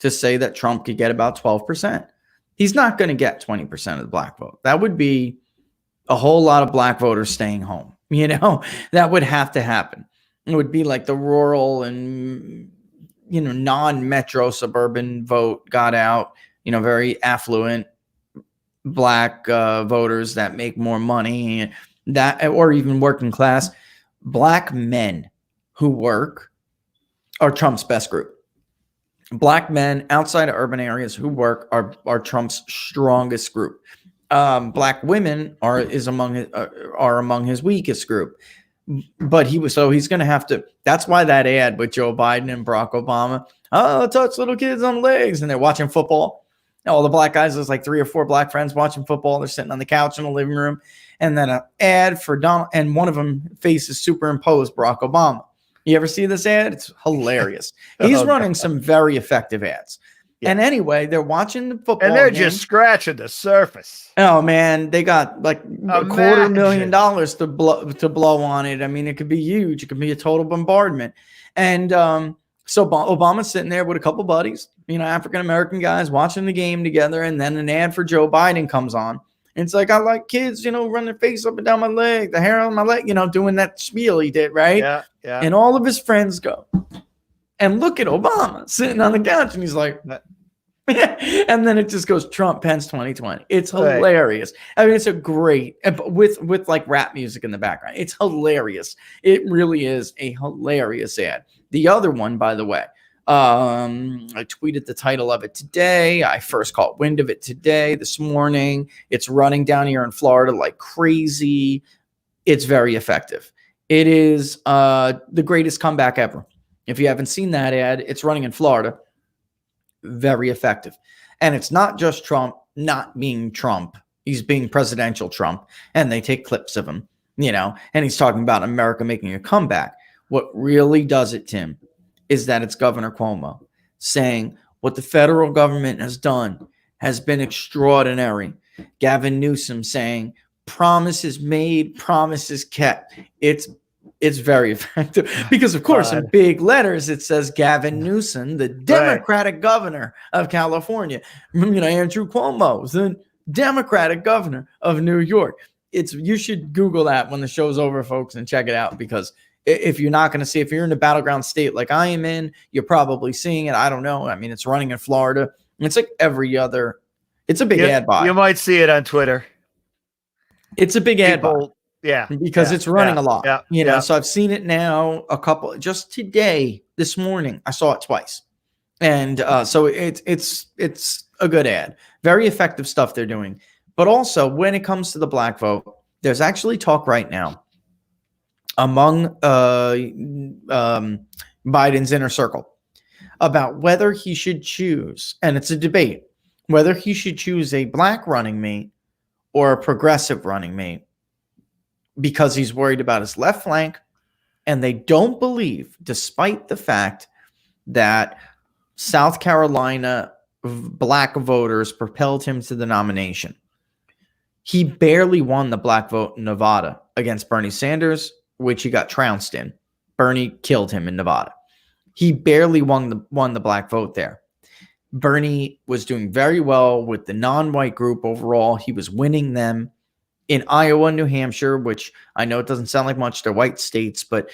Speaker 1: to say that Trump could get about 12%. He's not going to get 20% of the black vote. That would be a whole lot of black voters staying home. That would have to happen. It would be like the rural and, non-metro suburban vote got out, very affluent black voters that make more money, or even working class. Black men who work are Trump's best group. Black men outside of urban areas who work are Trump's strongest group. Black women are among his weakest group. But he's going to have to. That's why that ad with Joe Biden and Barack Obama, touch little kids on the legs, and they're watching football. All the black guys, there's like 3 or 4 black friends watching football. They're sitting on the couch in the living room, and then an ad for Donald, and one of them faces superimposed Barack Obama. You ever see this ad? It's hilarious. He's running some very effective ads. Yeah. And anyway, they're watching the football
Speaker 2: and they're
Speaker 1: game.
Speaker 2: Just scratching the surface.
Speaker 1: Oh man, they got like $250,000 to blow on it. I mean, it could be huge. It could be a total bombardment. And so Obama's sitting there with a couple buddies, African American guys watching the game together, and then an ad for Joe Biden comes on. And it's like, I like kids, run their face up and down my leg, the hair on my leg, doing that spiel he did, right?
Speaker 2: Yeah.
Speaker 1: And all of his friends go and look at Obama sitting on the couch, and he's like, and then it just goes Trump, Pence 2020. It's hilarious. Right. I mean, it's a great, with like rap music in the background. It's hilarious. It really is a hilarious ad. The other one, by the way, I tweeted the title of it today. I first caught wind of it today, this morning. It's running down here in Florida like crazy. It's very effective. It is the greatest comeback ever. If you haven't seen that ad, it's running in Florida. Very effective. And it's not just Trump not being Trump. He's being presidential Trump. And they take clips of him, and he's talking about America making a comeback. What really does it, Tim, is that it's Governor Cuomo saying what the federal government has done has been extraordinary. Gavin Newsom saying promises made, promises kept. It's very effective because, of course, in big letters, it says Gavin Newsom, the Democratic governor of California. Andrew Cuomo, the Democratic governor of New York. You should Google that when the show's over, folks, and check it out, because if you're not going to see, if you're in a battleground state like I am in, you're probably seeing it. I don't know. I mean, it's running in Florida. It's like every other. It's a big ad buy.
Speaker 2: You might see it on Twitter.
Speaker 1: It's a big ad buy.
Speaker 2: Yeah,
Speaker 1: because it's running a lot.
Speaker 2: Yeah.
Speaker 1: So I've seen it now a couple. Just today, this morning, I saw it twice, and so it's a good ad. Very effective stuff they're doing. But also, when it comes to the black vote, there's actually talk right now among Biden's inner circle about whether he should choose, and it's a debate, whether he should choose a black running mate or a progressive running mate, because he's worried about his left flank, and they don't believe, despite the fact that South Carolina black voters propelled him to the nomination. He barely won the black vote in Nevada against Bernie Sanders, which he got trounced in. Bernie killed him in Nevada. He barely won the black vote there. Bernie was doing very well with the non-white group overall. He was winning them in Iowa, New Hampshire, which I know it doesn't sound like much. They're white states, but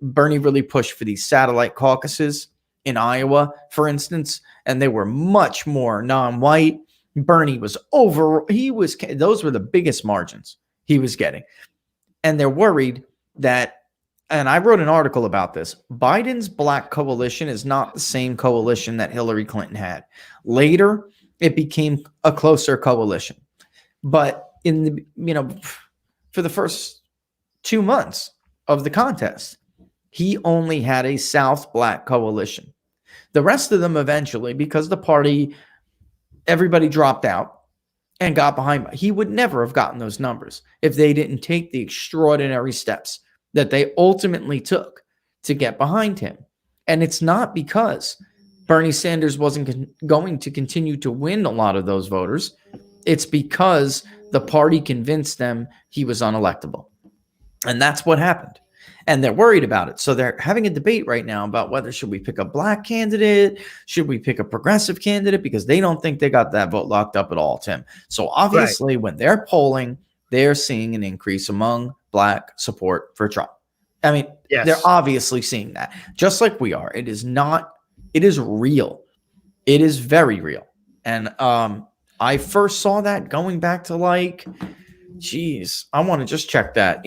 Speaker 1: Bernie really pushed for these satellite caucuses in Iowa, for instance, and they were much more non-white. Bernie was those were the biggest margins he was getting. And they're worried that, and I wrote an article about this, Biden's black coalition is not the same coalition that Hillary Clinton had. Later, it became a closer coalition. But for the first 2 months of the contest, he only had a South black coalition. The rest of them eventually, because the party, everybody dropped out and got behind. He would never have gotten those numbers if they didn't take the extraordinary steps that they ultimately took to get behind him. And it's not because Bernie Sanders wasn't going to continue to win a lot of those voters. It's because the party convinced them he was unelectable. And that's what happened. And they're worried about it. So they're having a debate right now about whether should we pick a black candidate? Should we pick a progressive candidate? Because they don't think they got that vote locked up at all, Tim. So obviously when they're polling, they're seeing an increase among black support for Trump. I mean, they're obviously seeing that, just like we are. It is real. It is very real. And I first saw that going back to I want to just check that,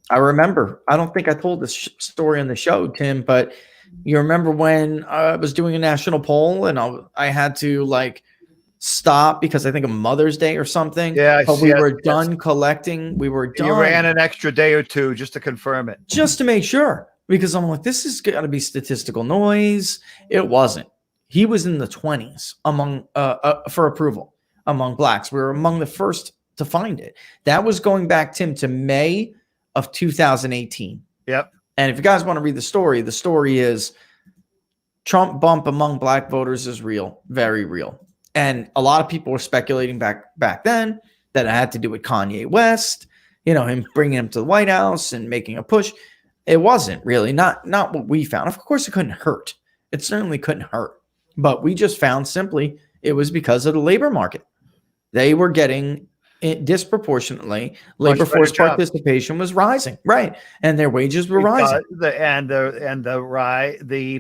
Speaker 1: I remember, I don't think I told this story on the show, Tim, but you remember when I was doing a national poll and I had to stop because I think of Mother's Day or something.
Speaker 2: Yeah,
Speaker 1: but we were done collecting. We were done.
Speaker 2: You ran an extra day or two just to confirm it.
Speaker 1: Just to make sure, because I'm like, this has got to be statistical noise. It wasn't. He was in the 20s among for approval among blacks. We were among the first to find it. That was going back, Tim, to May of 2018.
Speaker 2: Yep.
Speaker 1: And if you guys want to read the story is Trump bump among black voters is real, very real. And a lot of people were speculating back then that it had to do with Kanye West, him bringing him to the White House and making a push. It wasn't really, not what we found. Of course, it couldn't hurt. It certainly couldn't hurt. But we just found simply it was because of the labor market. They were getting disproportionately, labor force participation was rising, right? And their wages were rising.
Speaker 2: The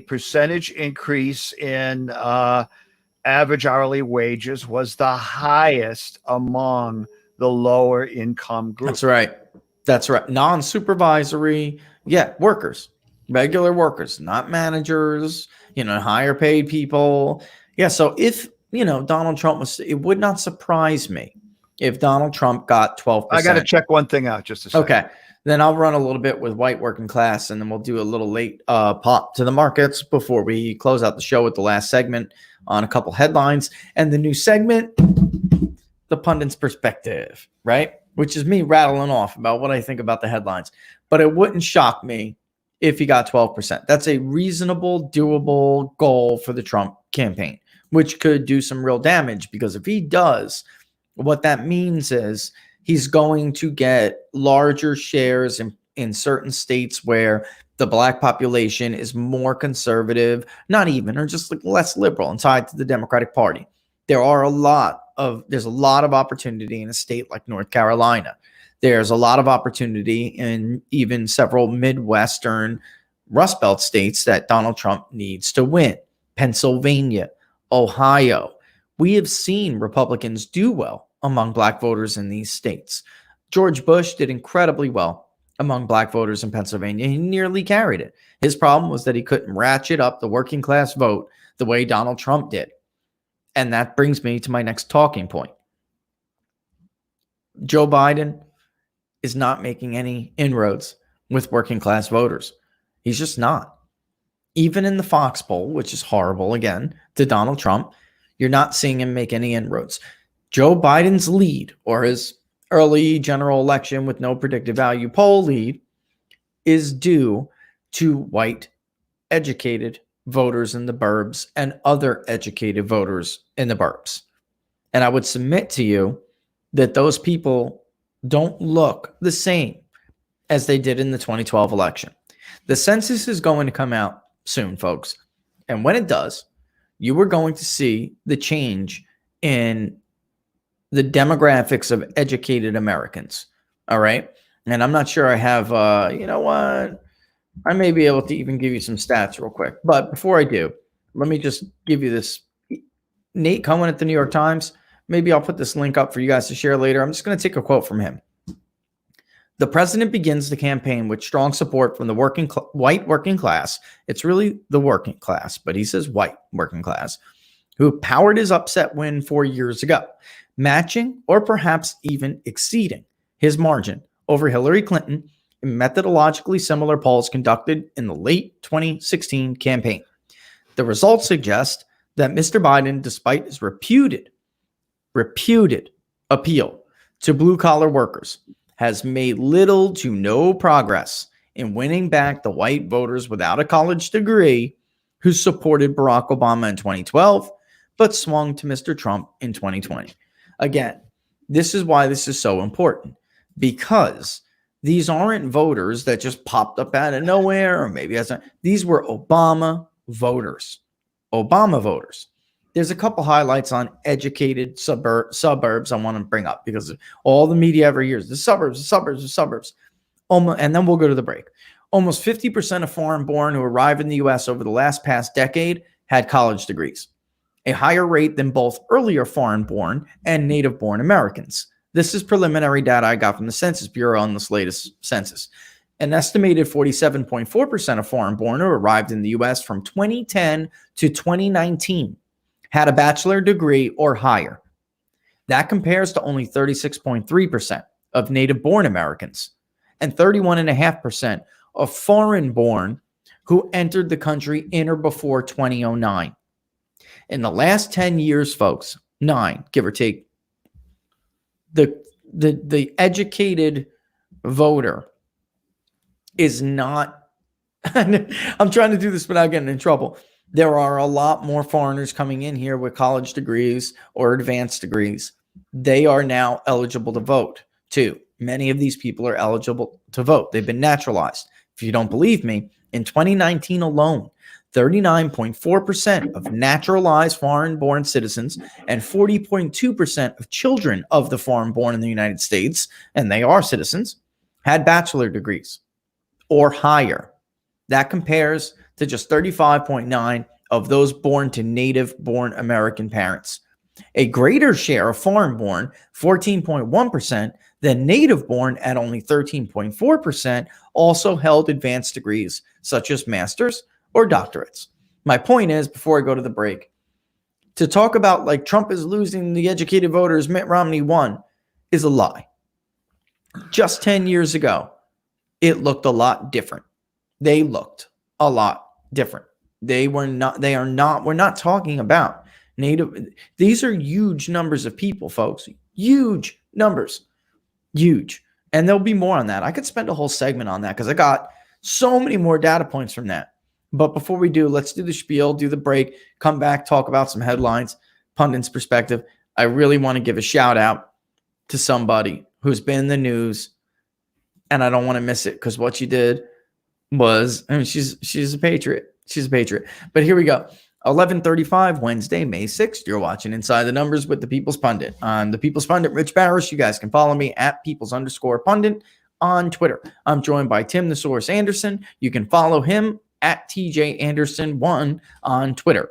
Speaker 2: percentage increase in average hourly wages was the highest among the lower income groups.
Speaker 1: That's right. Non-supervisory, workers. regular workers, not managers, higher paid people. Yeah. So if, Donald Trump it would not surprise me if Donald Trump got 12%.
Speaker 2: I got to check one thing out just a second.
Speaker 1: Okay. Then I'll run a little bit with white working class, and then we'll do a little late pop to the markets before we close out the show with the last segment on a couple headlines. And the new segment, the pundit's perspective, right? Which is me rattling off about what I think about the headlines. But it wouldn't shock me if he got 12%. That's a reasonable, doable goal for the Trump campaign, which could do some real damage, because if he does, what that means is he's going to get larger shares in certain states where the black population is more conservative, not even, or just like less liberal and tied to the Democratic Party. There's a lot of opportunity in a state like North Carolina. There's a lot of opportunity in even several Midwestern Rust Belt states that Donald Trump needs to win. Pennsylvania, Ohio. We have seen Republicans do well among black voters in these states. George Bush did incredibly well among black voters in Pennsylvania. He nearly carried it. His problem was that he couldn't ratchet up the working class vote the way Donald Trump did. And that brings me to my next talking point. Joe Biden is not making any inroads with working class voters. He's just not. Even in the Fox poll, which is horrible again, to Donald Trump, you're not seeing him make any inroads. Joe Biden's lead, or his early general election with no predictive value poll lead, is due to white educated voters in the burbs and other educated voters in the burbs. And I would submit to you that those people don't look the same as they did in the 2012 election. The census is going to come out soon, folks. And when it does, you are going to see the change in the demographics of educated Americans. All right. And I'm not sure I have, you know what? I may be able to even give you some stats real quick. But before I do, let me just give you this. Nate Cohen at the New York Times. Maybe I'll put this link up for you guys to share later. I'm just going to take a quote from him. The president begins the campaign with strong support from the white working class. It's really the working class, but he says white working class, who powered his upset win 4 years ago, matching or perhaps even exceeding his margin over Hillary Clinton in methodologically similar polls conducted in the late 2016 campaign. The results suggest that Mr. Biden, despite his reputed appeal to blue-collar workers, has made little to no progress in winning back the white voters without a college degree who supported Barack Obama in 2012, but swung to Mr. Trump in 2020. Again, this is why this is so important, because these aren't voters that just popped up out of nowhere, or maybe these were Obama voters. Obama voters. There's a couple highlights on educated suburbs I want to bring up, because all the media every year is the suburbs. And then we'll go to the break. Almost 50% of foreign-born who arrived in the U.S. over the past decade had college degrees, a higher rate than both earlier foreign-born and native-born Americans. This is preliminary data I got from the Census Bureau on this latest census. An estimated 47.4% of foreign-born who arrived in the U.S. from 2010 to 2019 had a bachelor degree or higher. That compares to only 36.3% of native-born Americans and 31.5% of foreign-born who entered the country in or before 2009. In the last 10 years, folks, 9, give or take, the educated voter is not, I'm trying to do this without getting in trouble. There are a lot more foreigners coming in here with college degrees or advanced degrees. They are now eligible to vote too. Many of these people are eligible to vote. They've been naturalized. If you don't believe me, in 2019 alone, 39.4% of naturalized foreign-born citizens and 40.2% of children of the foreign-born in the United States, and they are citizens, had bachelor degrees or higher. That compares to just 35.9% of those born to native-born American parents. A greater share of foreign-born, 14.1%, then native born at only 13.4% also held advanced degrees such as master's or doctorates. My point is, before I go to the break, to talk about like Trump is losing the educated voters, Mitt Romney won, is a lie. Just 10 years ago, it looked a lot different. They looked a lot different. We're not talking about native. These are huge numbers of people, folks. Huge numbers. Huge. And there'll be more on that. I could spend a whole segment on that because I got so many more data points from that. But before we do, let's do the spiel, do the break, come back, talk about some headlines, pundits' perspective. I really want to give a shout out to somebody who's been in the news, and I don't want to miss it because what she did was, I mean, she's a patriot. She's a patriot. But here we go. 11:35 Wednesday, May 6th. You're watching Inside the Numbers with the People's Pundit. I'm the People's Pundit, Rich Barris. You guys can follow me at Peoples_Pundit on Twitter. I'm joined by Tim the Source Anderson. You can follow him at TJ Anderson1 on Twitter.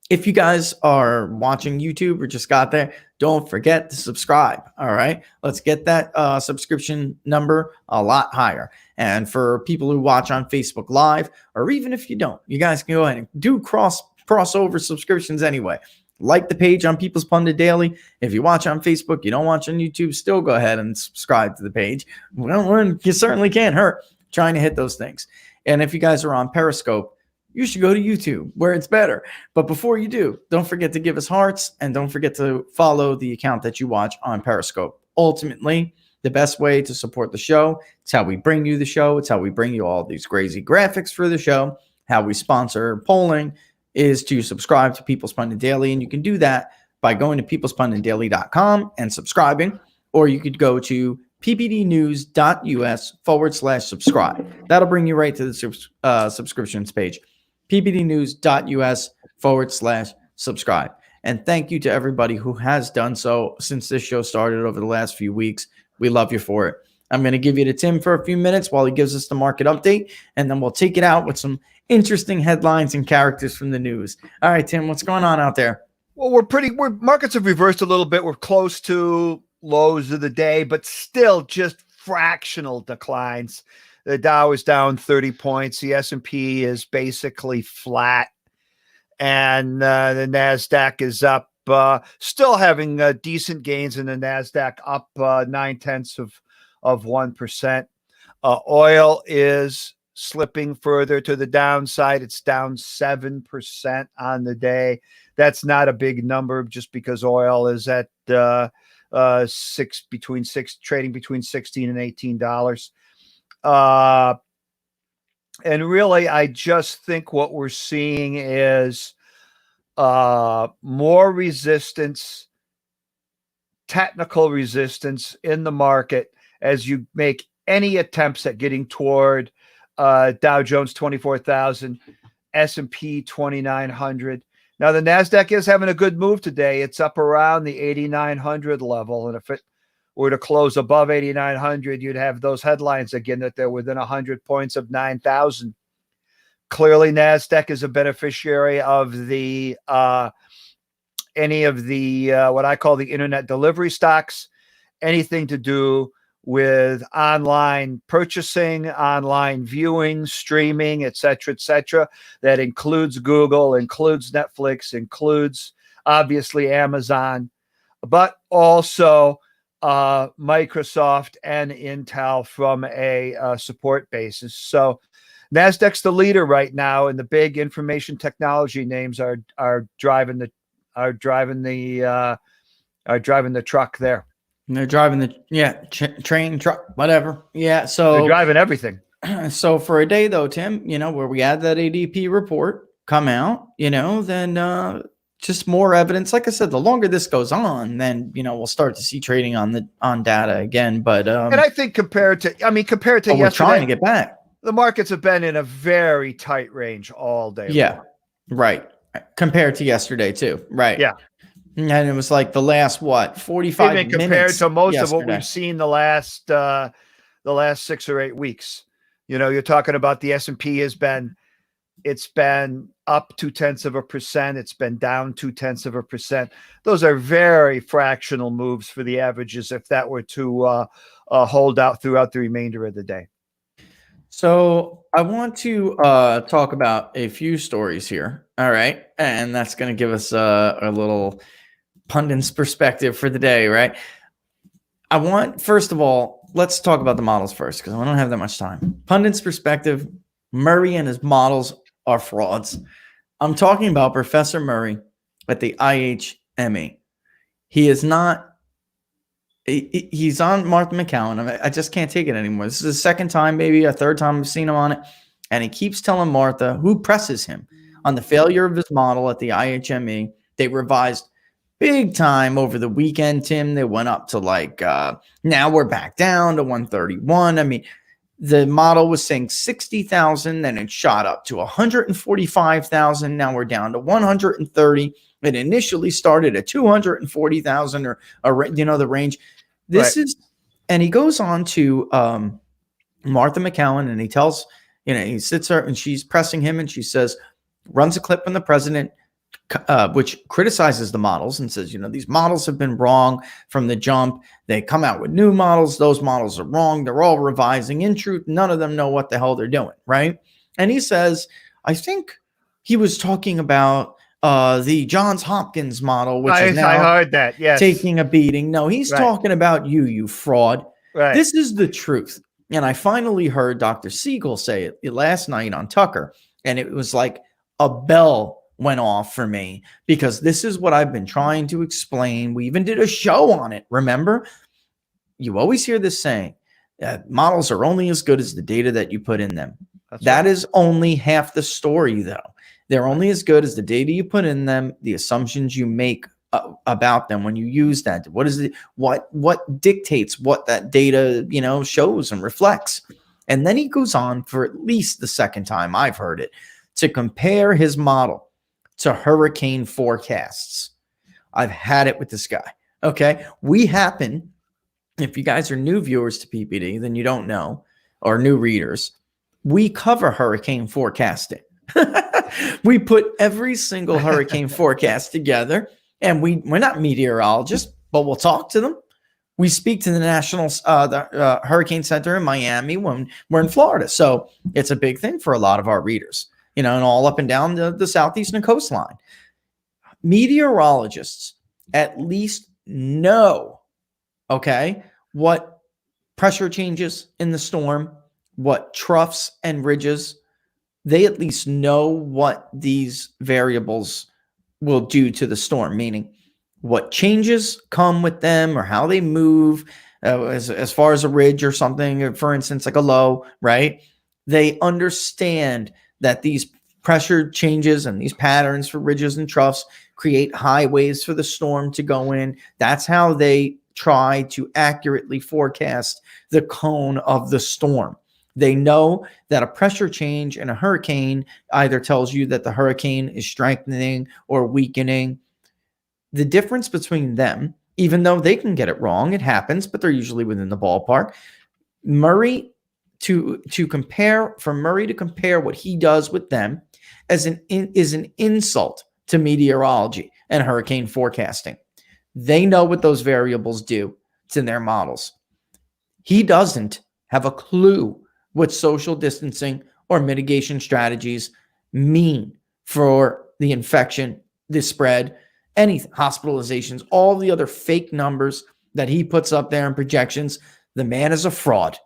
Speaker 1: If you guys are watching YouTube or just got there, don't forget to subscribe. All right. Let's get that subscription number a lot higher. And for people who watch on Facebook Live, or even if you don't, you guys can go ahead and do crossover subscriptions anyway. Like the page on People's Pundit Daily. If you watch on Facebook, you don't watch on YouTube, still go ahead and subscribe to the page. Well, you certainly can't hurt trying to hit those things. And if you guys are on Periscope, you should go to YouTube where it's better. But before you do, don't forget to give us hearts and don't forget to follow the account that you watch on Periscope. Ultimately, the best way to support the show, it's how we bring you the show. It's how we bring you all these crazy graphics for the show. How we sponsor polling is to subscribe to People's Pundit Daily. And you can do that by going to peoplespunditdaily.com and subscribing, or you could go to ppdnews.us/subscribe. That'll bring you right to the subscriptions page. ppdnews.us/subscribe. And thank you to everybody who has done so since this show started over the last few weeks. We love you for it. I'm going to give you to Tim for a few minutes while he gives us the market update, and then we'll take it out with some interesting headlines and characters from the news. All right, Tim, what's going on out there?
Speaker 2: Well, markets have reversed a little bit. We're close to lows of the day, but still just fractional declines. The Dow is down 30 points. The S&P is basically flat. And the NASDAQ is up, still having decent gains in the NASDAQ, up 0.9% Oil is slipping further to the downside. It's down 7% on the day. That's not a big number just because oil is at trading between $16 and $18. And really, I just think what we're seeing is more resistance, technical resistance in the market as you make any attempts at getting toward Dow Jones 24,000, S&P 2,900. Now, the NASDAQ is having a good move today. It's up around the 8,900 level. And if it were to close above 8,900, you'd have those headlines again that they're within 100 points of 9,000. Clearly, NASDAQ is a beneficiary of the any of the what I call the internet delivery stocks, anything to do with online purchasing, online viewing, streaming, et cetera, that includes Google, includes Netflix, includes obviously Amazon, but also Microsoft and Intel from a support basis. So NASDAQ's the leader right now, and the big information technology names are driving the truck there.
Speaker 1: And they're driving the train, truck, whatever. Yeah, so
Speaker 2: they're driving everything.
Speaker 1: So for a day though, Tim, where we had that ADP report come out, then just more evidence. Like I said, the longer this goes on, then we'll start to see trading on data again. But
Speaker 2: and I think compared to yesterday,
Speaker 1: we're trying to get back.
Speaker 2: The markets have been in a very tight range all day.
Speaker 1: Yeah, long. Right. Compared to yesterday too. Right.
Speaker 2: Yeah.
Speaker 1: And it was like the last 45 minutes
Speaker 2: compared to most
Speaker 1: yesterday.
Speaker 2: of what we've seen the last 6 or 8 weeks. You're talking about the S&P has been It's been up 0.2%. It's been down 0.2%. Those are very fractional moves for the averages if that were to hold out throughout the remainder of the day.
Speaker 1: So I want to talk about a few stories here. All right. And that's going to give us a little pundit's perspective for the day, right? First of all, let's talk about the models first because I don't have that much time. Pundit's perspective, Murray and his models are frauds. I'm talking about Professor Murray at the IHME. He is not, he's on Martha McCowan. I just can't take it anymore. This is the second time, maybe a third time I've seen him on it. And he keeps telling Martha, who presses him on the failure of his model at the IHME. They revised big time over the weekend, Tim. They went up to now we're back down to 131. I mean, the model was saying 60,000, then it shot up to 145,000. Now we're down to 130. It initially started at 240,000 or the range. This is, and he goes on to Martha McCowan and he tells, he sits there and she's pressing him and she says, runs a clip from the president, which criticizes the models and says, these models have been wrong from the jump. They come out with new models. Those models are wrong. They're all revising. In truth, none of them know what the hell they're doing, right? And he says, I think he was talking about the Johns Hopkins model, which is now
Speaker 2: I heard that, yes,
Speaker 1: taking a beating. No, he's talking about you fraud.
Speaker 2: Right.
Speaker 1: This is the truth. And I finally heard Dr. Siegel say it last night on Tucker, and it was like a bell went off for me because this is what I've been trying to explain. We even did a show on it. Remember, you always hear this saying that models are only as good as the data that you put in them. That is only half the story, though. They're only as good as the data you put in them, the assumptions you make about them when you use that. What is it? What dictates what that data, shows and reflects? And then he goes on for at least the second time I've heard it to compare his model to hurricane forecasts. I've had it with this guy. Okay. We happen, if you guys are new viewers to PPD, then you don't know, or new readers, we cover hurricane forecasting. We put every single hurricane forecast together, and we're not meteorologists, but we'll talk to them. We speak to the National Hurricane Center in Miami when we're in Florida. So it's a big thing for a lot of our readers, and all up and down the southeastern coastline. Meteorologists at least know, what pressure changes in the storm, what troughs and ridges, they at least know what these variables will do to the storm, meaning what changes come with them or how they move as far as a ridge or something, for instance, like a low, right? They understand that these pressure changes and these patterns for ridges and troughs create highways for the storm to go in. That's how they try to accurately forecast the cone of the storm. They know that a pressure change in a hurricane either tells you that the hurricane is strengthening or weakening. The difference between them, even though they can get it wrong, it happens, but they're usually within the ballpark. Murray to compare what he does with them is an insult to meteorology and hurricane forecasting. They know what those variables do to their models. He doesn't have a clue what social distancing or mitigation strategies mean for the infection, the spread, any hospitalizations, all the other fake numbers that he puts up there in projections. The man is a fraud.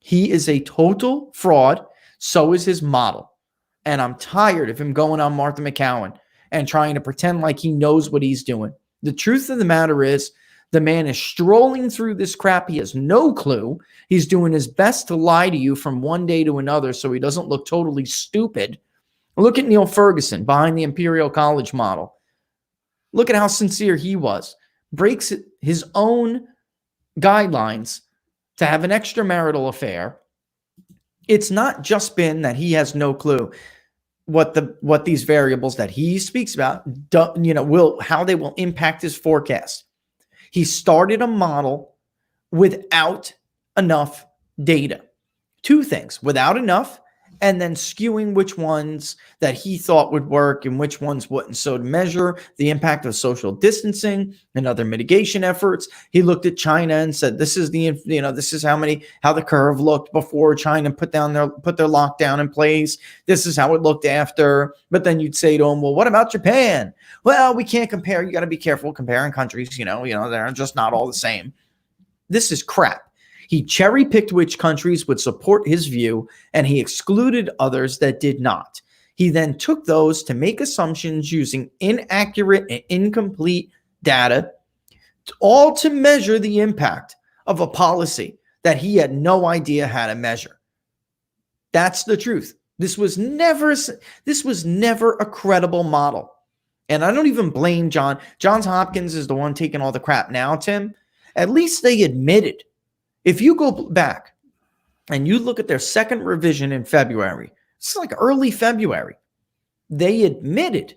Speaker 1: He is a total fraud. So is his model. And I'm tired of him going on Martha McCowan and trying to pretend like he knows what he's doing. The truth of the matter is, the man is strolling through this crap. He has no clue. He's doing his best to lie to you from one day to another so he doesn't look totally stupid. Look at Neil Ferguson behind the Imperial College model. Look at how sincere he was. Breaks his own guidelines to have an extramarital affair. It's not just been that he has no clue what these variables that he speaks about, how they will impact his forecast. He started a model without enough data. Two things: without enough and then skewing which ones that he thought would work and which ones wouldn't. So to measure the impact of social distancing and other mitigation efforts, he looked at China and said, this is this is how the curve looked before China put their lockdown in place. This is how it looked after. But then you'd say to him, well, what about Japan? Well, we can't compare. You got to be careful comparing countries. They're just not all the same. This is crap. He cherry-picked which countries would support his view, and he excluded others that did not. He then took those to make assumptions using inaccurate and incomplete data, all to measure the impact of a policy that he had no idea how to measure. That's the truth. This was never a credible model. And I don't even blame John. Johns Hopkins is the one taking all the crap now, Tim. At least they admitted. If you go back and you look at their second revision in February, it's like early February, they admitted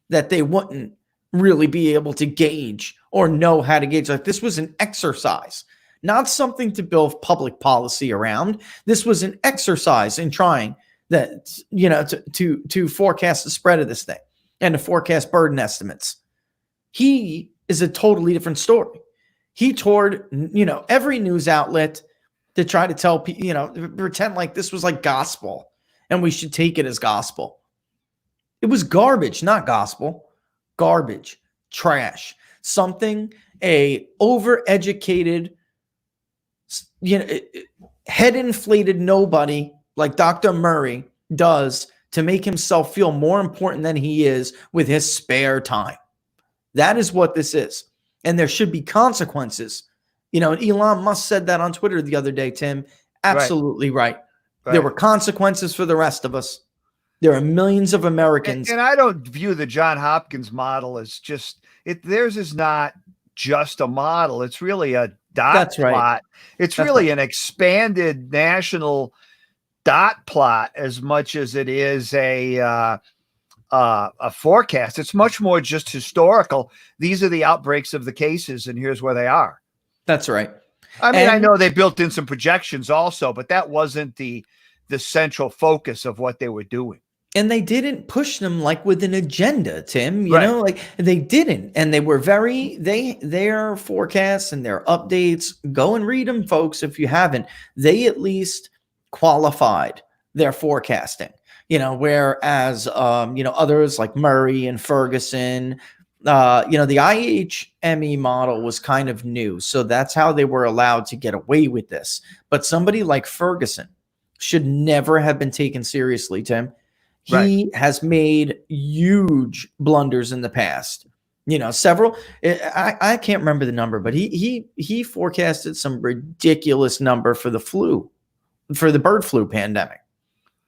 Speaker 1: that they wouldn't really be able to gauge or know how to gauge. Like, this was an exercise, not something to build public policy around. This was an exercise in trying that, to forecast the spread of this thing and to forecast burden estimates. He is a totally different story. He toured, every news outlet to try to tell people, pretend like this was like gospel and we should take it as gospel. It was garbage, not gospel. Garbage, trash, something a overeducated, head inflated nobody like Dr. Murray does to make himself feel more important than he is with his spare time. That is what this is. And there should be consequences. And Elon Musk said that on Twitter the other day, Tim. Absolutely right. There were consequences for the rest of us. There are millions of Americans.
Speaker 2: And I don't view the John Hopkins model as theirs is not just a model. It's really a dot plot. It's really an expanded national dot plot as much as it is a forecast. It's much more just historical. These are the outbreaks of the cases, and here's where they are.
Speaker 1: That's right.
Speaker 2: I know they built in some projections also, but that wasn't the central focus of what they were doing.
Speaker 1: And they didn't push them like with an agenda, Tim. They didn't. And they were their forecasts and their updates. Go and read them, folks, if you haven't. They at least qualified their forecasting. Whereas, others like Murray and Ferguson, the IHME model was kind of new. So that's how they were allowed to get away with this. But somebody like Ferguson should never have been taken seriously, Tim. He has made huge blunders in the past. Several, I can't remember the number, but he forecasted some ridiculous number for the bird flu pandemic.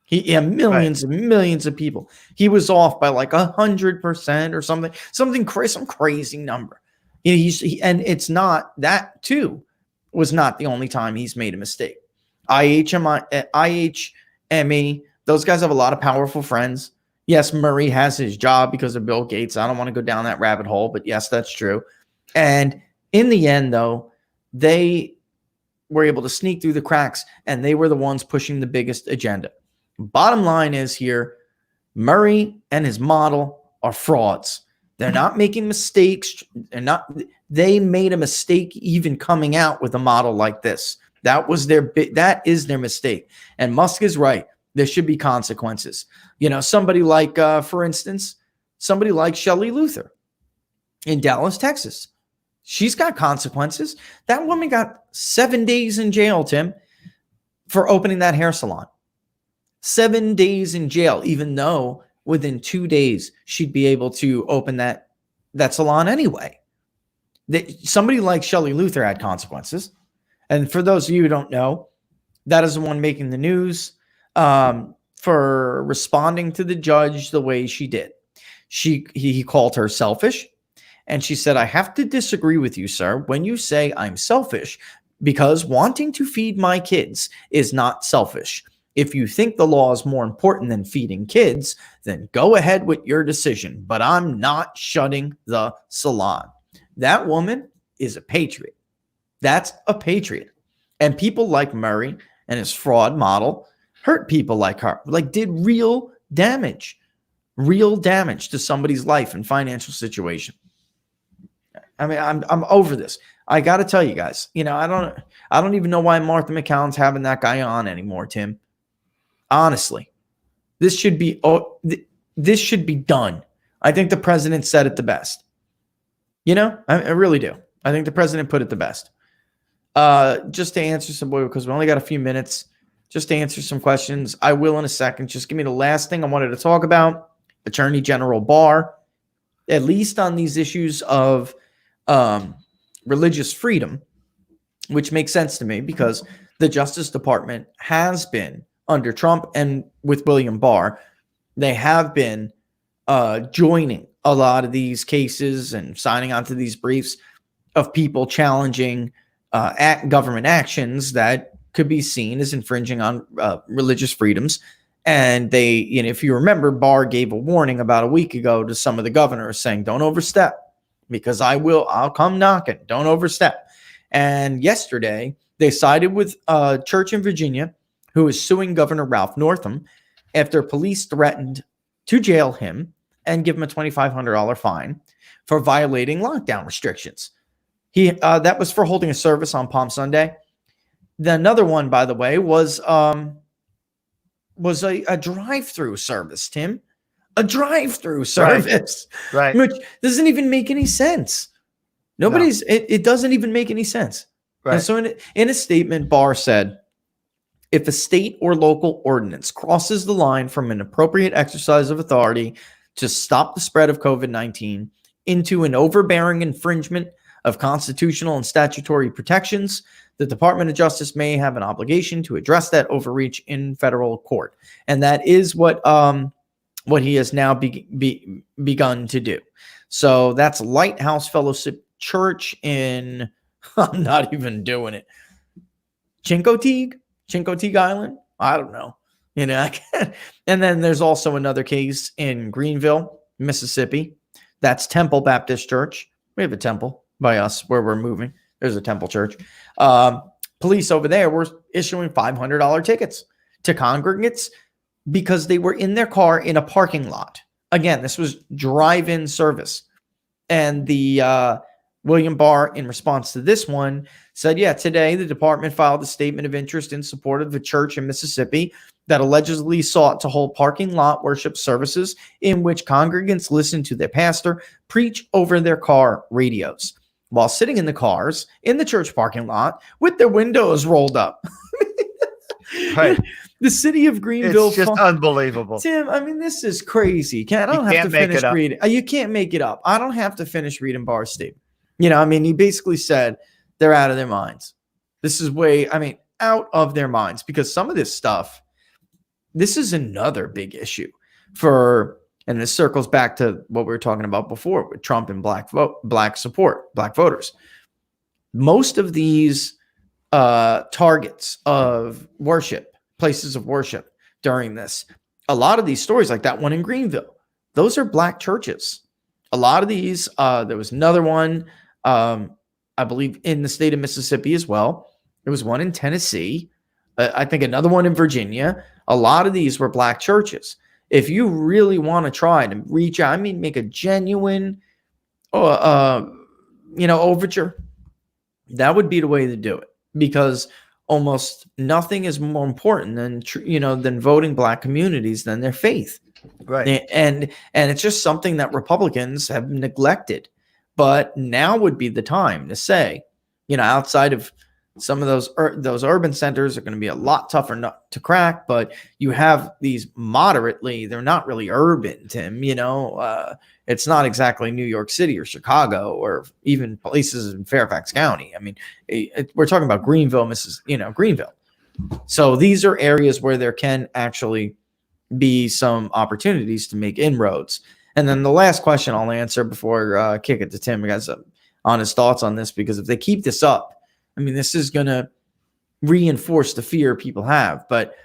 Speaker 1: He had millions and millions of people. He was off by like 100% or something crazy, some crazy number. And it's not, that too was not the only time he's made a mistake. IHME, those guys have a lot of powerful friends. Yes, Murray has his job because of Bill Gates. I don't want to go down that rabbit hole, but yes, that's true. And in the end, though, they were able to sneak through the cracks, and they were the ones pushing the biggest agenda. Bottom line is here, Murray and his model are frauds. They're not making mistakes. They made a mistake even coming out with a model like this. That is their mistake. And Musk is right. There should be consequences. Somebody like, for instance, somebody like Shelley Luther in Dallas, Texas. She's got consequences. That woman got 7 days in jail, Tim, for opening that hair salon. 7 days in jail, even though within 2 days she'd be able to open that salon anyway. Somebody like Shelley Luther had consequences. And for those of you who don't know, that is the one making the news for responding to the judge the way she did. He called her selfish, and she said, "I have to disagree with you, sir, when you say I'm selfish, because wanting to feed my kids is not selfish. If you think the law is more important than feeding kids, then go ahead with your decision, but I'm not shutting the salon." That woman is a patriot. That's a patriot. And people like Murray and his fraud model hurt people like her, like did real damage to somebody's life and financial situation. I mean, I'm over this. I got to tell you guys, I don't even know why Martha McCallum's having that guy on anymore, Tim. Honestly, this should be done. I think the president said it the best. I really do. I think the president put it the best. Just to answer because we only got a few minutes, just to answer some questions. I will in a second. Just give me the last thing I wanted to talk about. Attorney General Barr, at least on these issues of religious freedom, which makes sense to me because the Justice Department has been under Trump and with William Barr, they have been joining a lot of these cases and signing onto these briefs of people challenging government actions that could be seen as infringing on religious freedoms. And they, if you remember, Barr gave a warning about a week ago to some of the governors saying, don't overstep because I'll come knocking. Don't overstep. And yesterday they sided with a church in Virginia who is suing Governor Ralph Northam after police threatened to jail him and give him a $2,500 fine for violating lockdown restrictions. That was for holding a service on Palm Sunday. Another one, by the way, was a drive-through service, Tim. A drive-through service.
Speaker 2: Right.
Speaker 1: Which doesn't even make any sense. It doesn't even make any sense.
Speaker 2: Right.
Speaker 1: And so in a statement, Barr said, if a state or local ordinance crosses the line from an appropriate exercise of authority to stop the spread of COVID-19 into an overbearing infringement of constitutional and statutory protections, the Department of Justice may have an obligation to address that overreach in federal court. And that is what he has now begun to do. So that's Lighthouse Fellowship Church in, I'm not even doing it, Chincoteague Island? I don't know. And then there's also another case in Greenville, Mississippi. That's Temple Baptist Church. We have a temple by us where we're moving. There's a temple church. Police over there were issuing $500 tickets to congregants because they were in their car in a parking lot. Again, this was drive-in service. And the William Barr, in response to this one, said, today the department filed a statement of interest in support of the church in Mississippi that allegedly sought to hold parking lot worship services in which congregants listen to their pastor preach over their car radios while sitting in the cars in the church parking lot with their windows rolled up.
Speaker 2: Right.
Speaker 1: The city of Greenville.
Speaker 2: It's just unbelievable.
Speaker 1: Tim, I mean, this is crazy. I don't have to finish reading. You can't make it up. I don't have to finish reading Barr's statement. He basically said they're out of their minds. This is out of their minds because some of this stuff, this is another big issue and this circles back to what we were talking about before with Trump and black voters. Most of these targets of worship, places of worship during this, a lot of these stories like that one in Greenville, those are black churches. A lot of these, there was another one, I believe in the state of Mississippi as well. There was one in Tennessee. I think another one in Virginia. A lot of these were black churches. If you really want to try to reach out, make a genuine, overture, that would be the way to do it because almost nothing is more important than voting black communities than their faith.
Speaker 2: Right.
Speaker 1: And it's just something that Republicans have neglected. But now would be the time to say, outside of some of those urban centers are going to be a lot tougher nut to crack, but you have these moderately, they're not really urban, Tim, it's not exactly New York City or Chicago or even places in Fairfax County. We're talking about Greenville, Greenville. So these are areas where there can actually be some opportunities to make inroads. And then the last question I'll answer before I kick it to Tim, I got some honest thoughts on this, because if they keep this up, this is going to reinforce the fear people have. But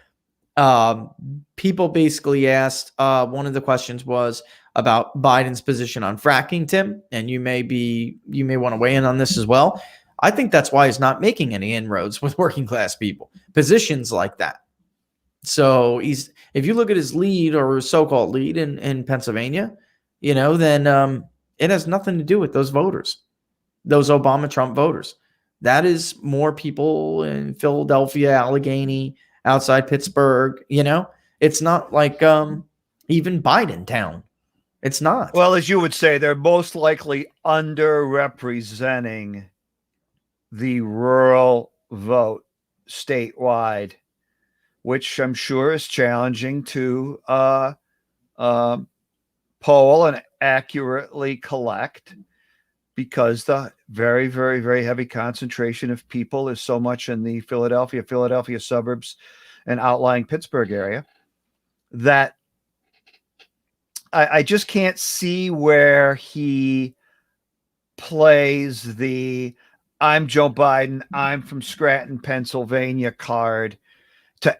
Speaker 1: people basically asked, one of the questions was about Biden's position on fracking, Tim, and you may want to weigh in on this as well. I think that's why he's not making any inroads with working class people. Positions like that. So if you look at his lead or his so-called lead in Pennsylvania, then it has nothing to do with those voters, those Obama-Trump voters. That is more people in Philadelphia, Allegheny, outside Pittsburgh. It's not like even Biden town. It's not.
Speaker 2: Well, as you would say, they're most likely underrepresenting the rural vote statewide, which I'm sure is challenging to poll and accurately collect, because the very, very, very heavy concentration of people is so much in the Philadelphia suburbs and outlying Pittsburgh area that I just can't see where he plays the "I'm Joe Biden, I'm from Scranton, Pennsylvania" card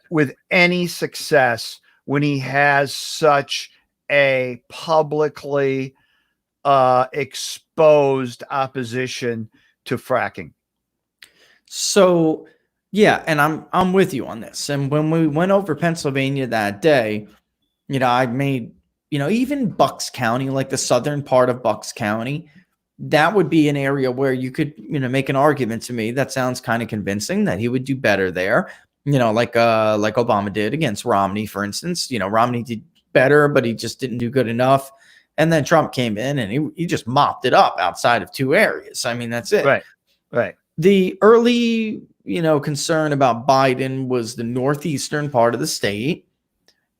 Speaker 2: with any success when he has such a publicly exposed opposition to fracking.
Speaker 1: So, yeah, and I'm with you on this. And when we went over Pennsylvania that day, I made, even Bucks County, like the southern part of Bucks County, that would be an area where you could, make an argument to me that sounds kind of convincing that he would do better there. Like Obama did against Romney, for instance. Romney did better, but he just didn't do good enough. And then Trump came in and he just mopped it up outside of 2 areas. I mean, that's it.
Speaker 2: Right.
Speaker 1: The early, concern about Biden was the northeastern part of the state.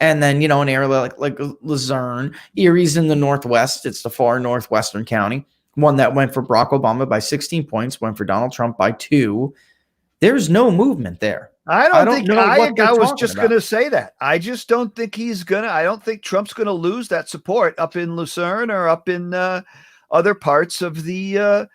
Speaker 1: And then, an area like Luzerne. Erie's in the northwest. It's the far northwestern county. One that went for Barack Obama by 16 points, went for Donald Trump by 2. There's no movement there.
Speaker 2: I was just going to say that. I just don't think I don't think Trump's going to lose that support up in Lucerne or up in other parts of the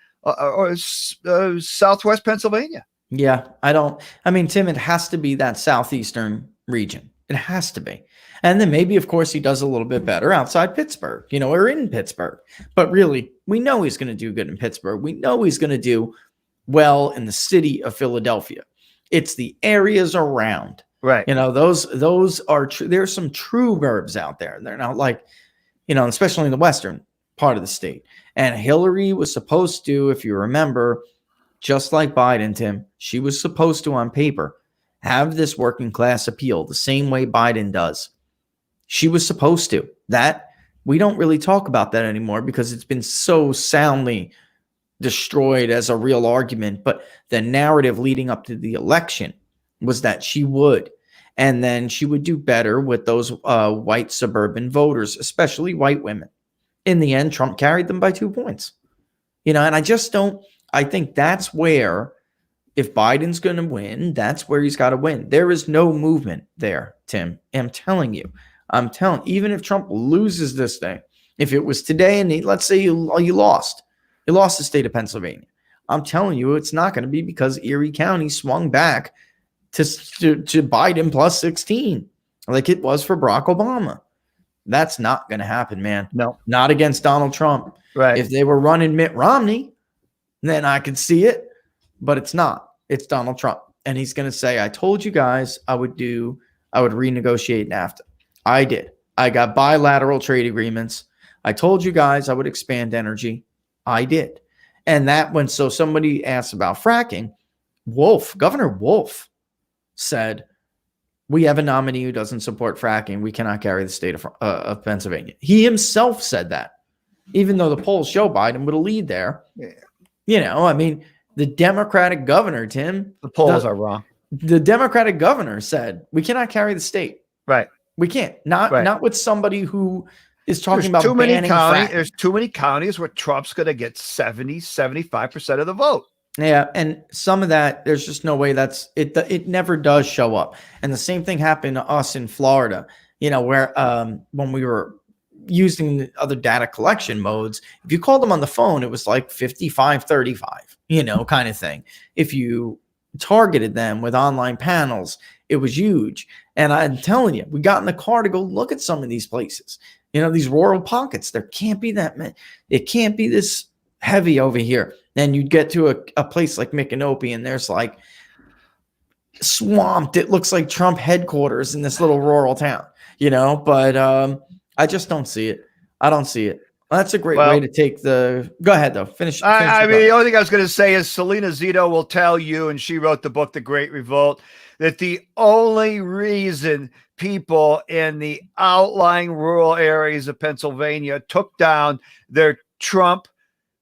Speaker 2: Southwest Pennsylvania.
Speaker 1: Yeah, I mean, Tim, it has to be that southeastern region. It has to be. And then maybe, of course, he does a little bit better outside Pittsburgh, or in Pittsburgh. But really, we know he's going to do good in Pittsburgh. We know he's going to do well in the city of Philadelphia. It's the areas around.
Speaker 2: Right.
Speaker 1: Those are true. There's some true verbs out there. They're not like, especially in the western part of the state. And Hillary was supposed to, if you remember, just like Biden, Tim, she was supposed to, on paper, have this working class appeal the same way Biden does. She was supposed to. That we don't really talk about that anymore because it's been so soundly destroyed as a real argument. But the narrative leading up to the election was that she would. And then she would do better with those white suburban voters, especially white women. In the end, Trump carried them by 2 points. And I think that's where, if Biden's going to win, that's where he's got to win. There is no movement there, Tim. I'm telling you, even if Trump loses this thing, if it was today and let's say you lost the state of Pennsylvania, I'm telling you, it's not going to be because Erie County swung back to Biden plus 16 like it was for Barack Obama. That's not going to happen, man.
Speaker 2: No,
Speaker 1: not against Donald Trump.
Speaker 2: Right.
Speaker 1: If they were running Mitt Romney, then I could see it, but it's not. It's Donald Trump. And he's going to say, I told you guys I would renegotiate NAFTA. I did. I got bilateral trade agreements. I told you guys I would expand energy. I did. And so somebody asked about fracking, Governor Wolf said, we have a nominee who doesn't support fracking. We cannot carry the state of Pennsylvania. He himself said that, even though the polls show Biden with a lead there. Yeah. I mean, the Democratic governor, Tim.
Speaker 2: The polls are wrong.
Speaker 1: The Democratic governor said, we cannot carry the state.
Speaker 2: Right.
Speaker 1: We can't. Not with somebody who is talking about
Speaker 2: too many
Speaker 1: counties.
Speaker 2: There's too many counties where Trump's going to get 75% of the vote.
Speaker 1: Yeah, and some of that, there's just no way that's it. It never does show up. And the same thing happened to us in Florida, where when we were using the other data collection modes, if you called them on the phone, it was like 55-35, kind of thing. If you targeted them with online panels, it was huge. And I'm telling you, we got in the car to go look at some of these places, these rural pockets. There can't be that many. It can't be this heavy over here. Then you'd get to a place like Micanopy, and there's like swamped. It looks like Trump headquarters in this little rural town, but I just don't see it. I don't see it. That's a great way to take the. Go ahead, though. Finish.
Speaker 2: I mean, the only thing I was going to say is Selena Zito will tell you, and she wrote the book, The Great Revolt, that the only reason people in the outlying rural areas of Pennsylvania took down their Trump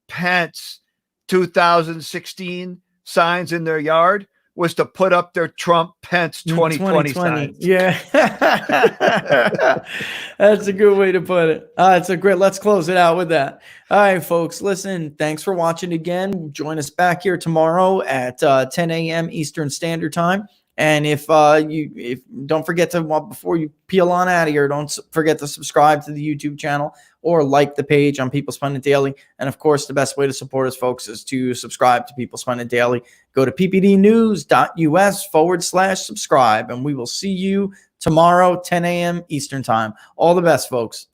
Speaker 2: Pence 2016 signs in their yard was to put up their Trump Pence 2020 signs.
Speaker 1: Yeah. That's a good way to put it. It's a great, let's close it out with that. All right, folks, listen, thanks for watching again. Join us back here tomorrow at 10 a.m. Eastern Standard Time. And if don't forget to, before you peel on out of here, don't forget to subscribe to the YouTube channel or like the page on People's Pundit Daily. And of course, the best way to support us, folks, is to subscribe to People's Pundit Daily. Go to ppdnews.us/subscribe, and we will see you tomorrow, 10 a.m. Eastern Time. All the best, folks.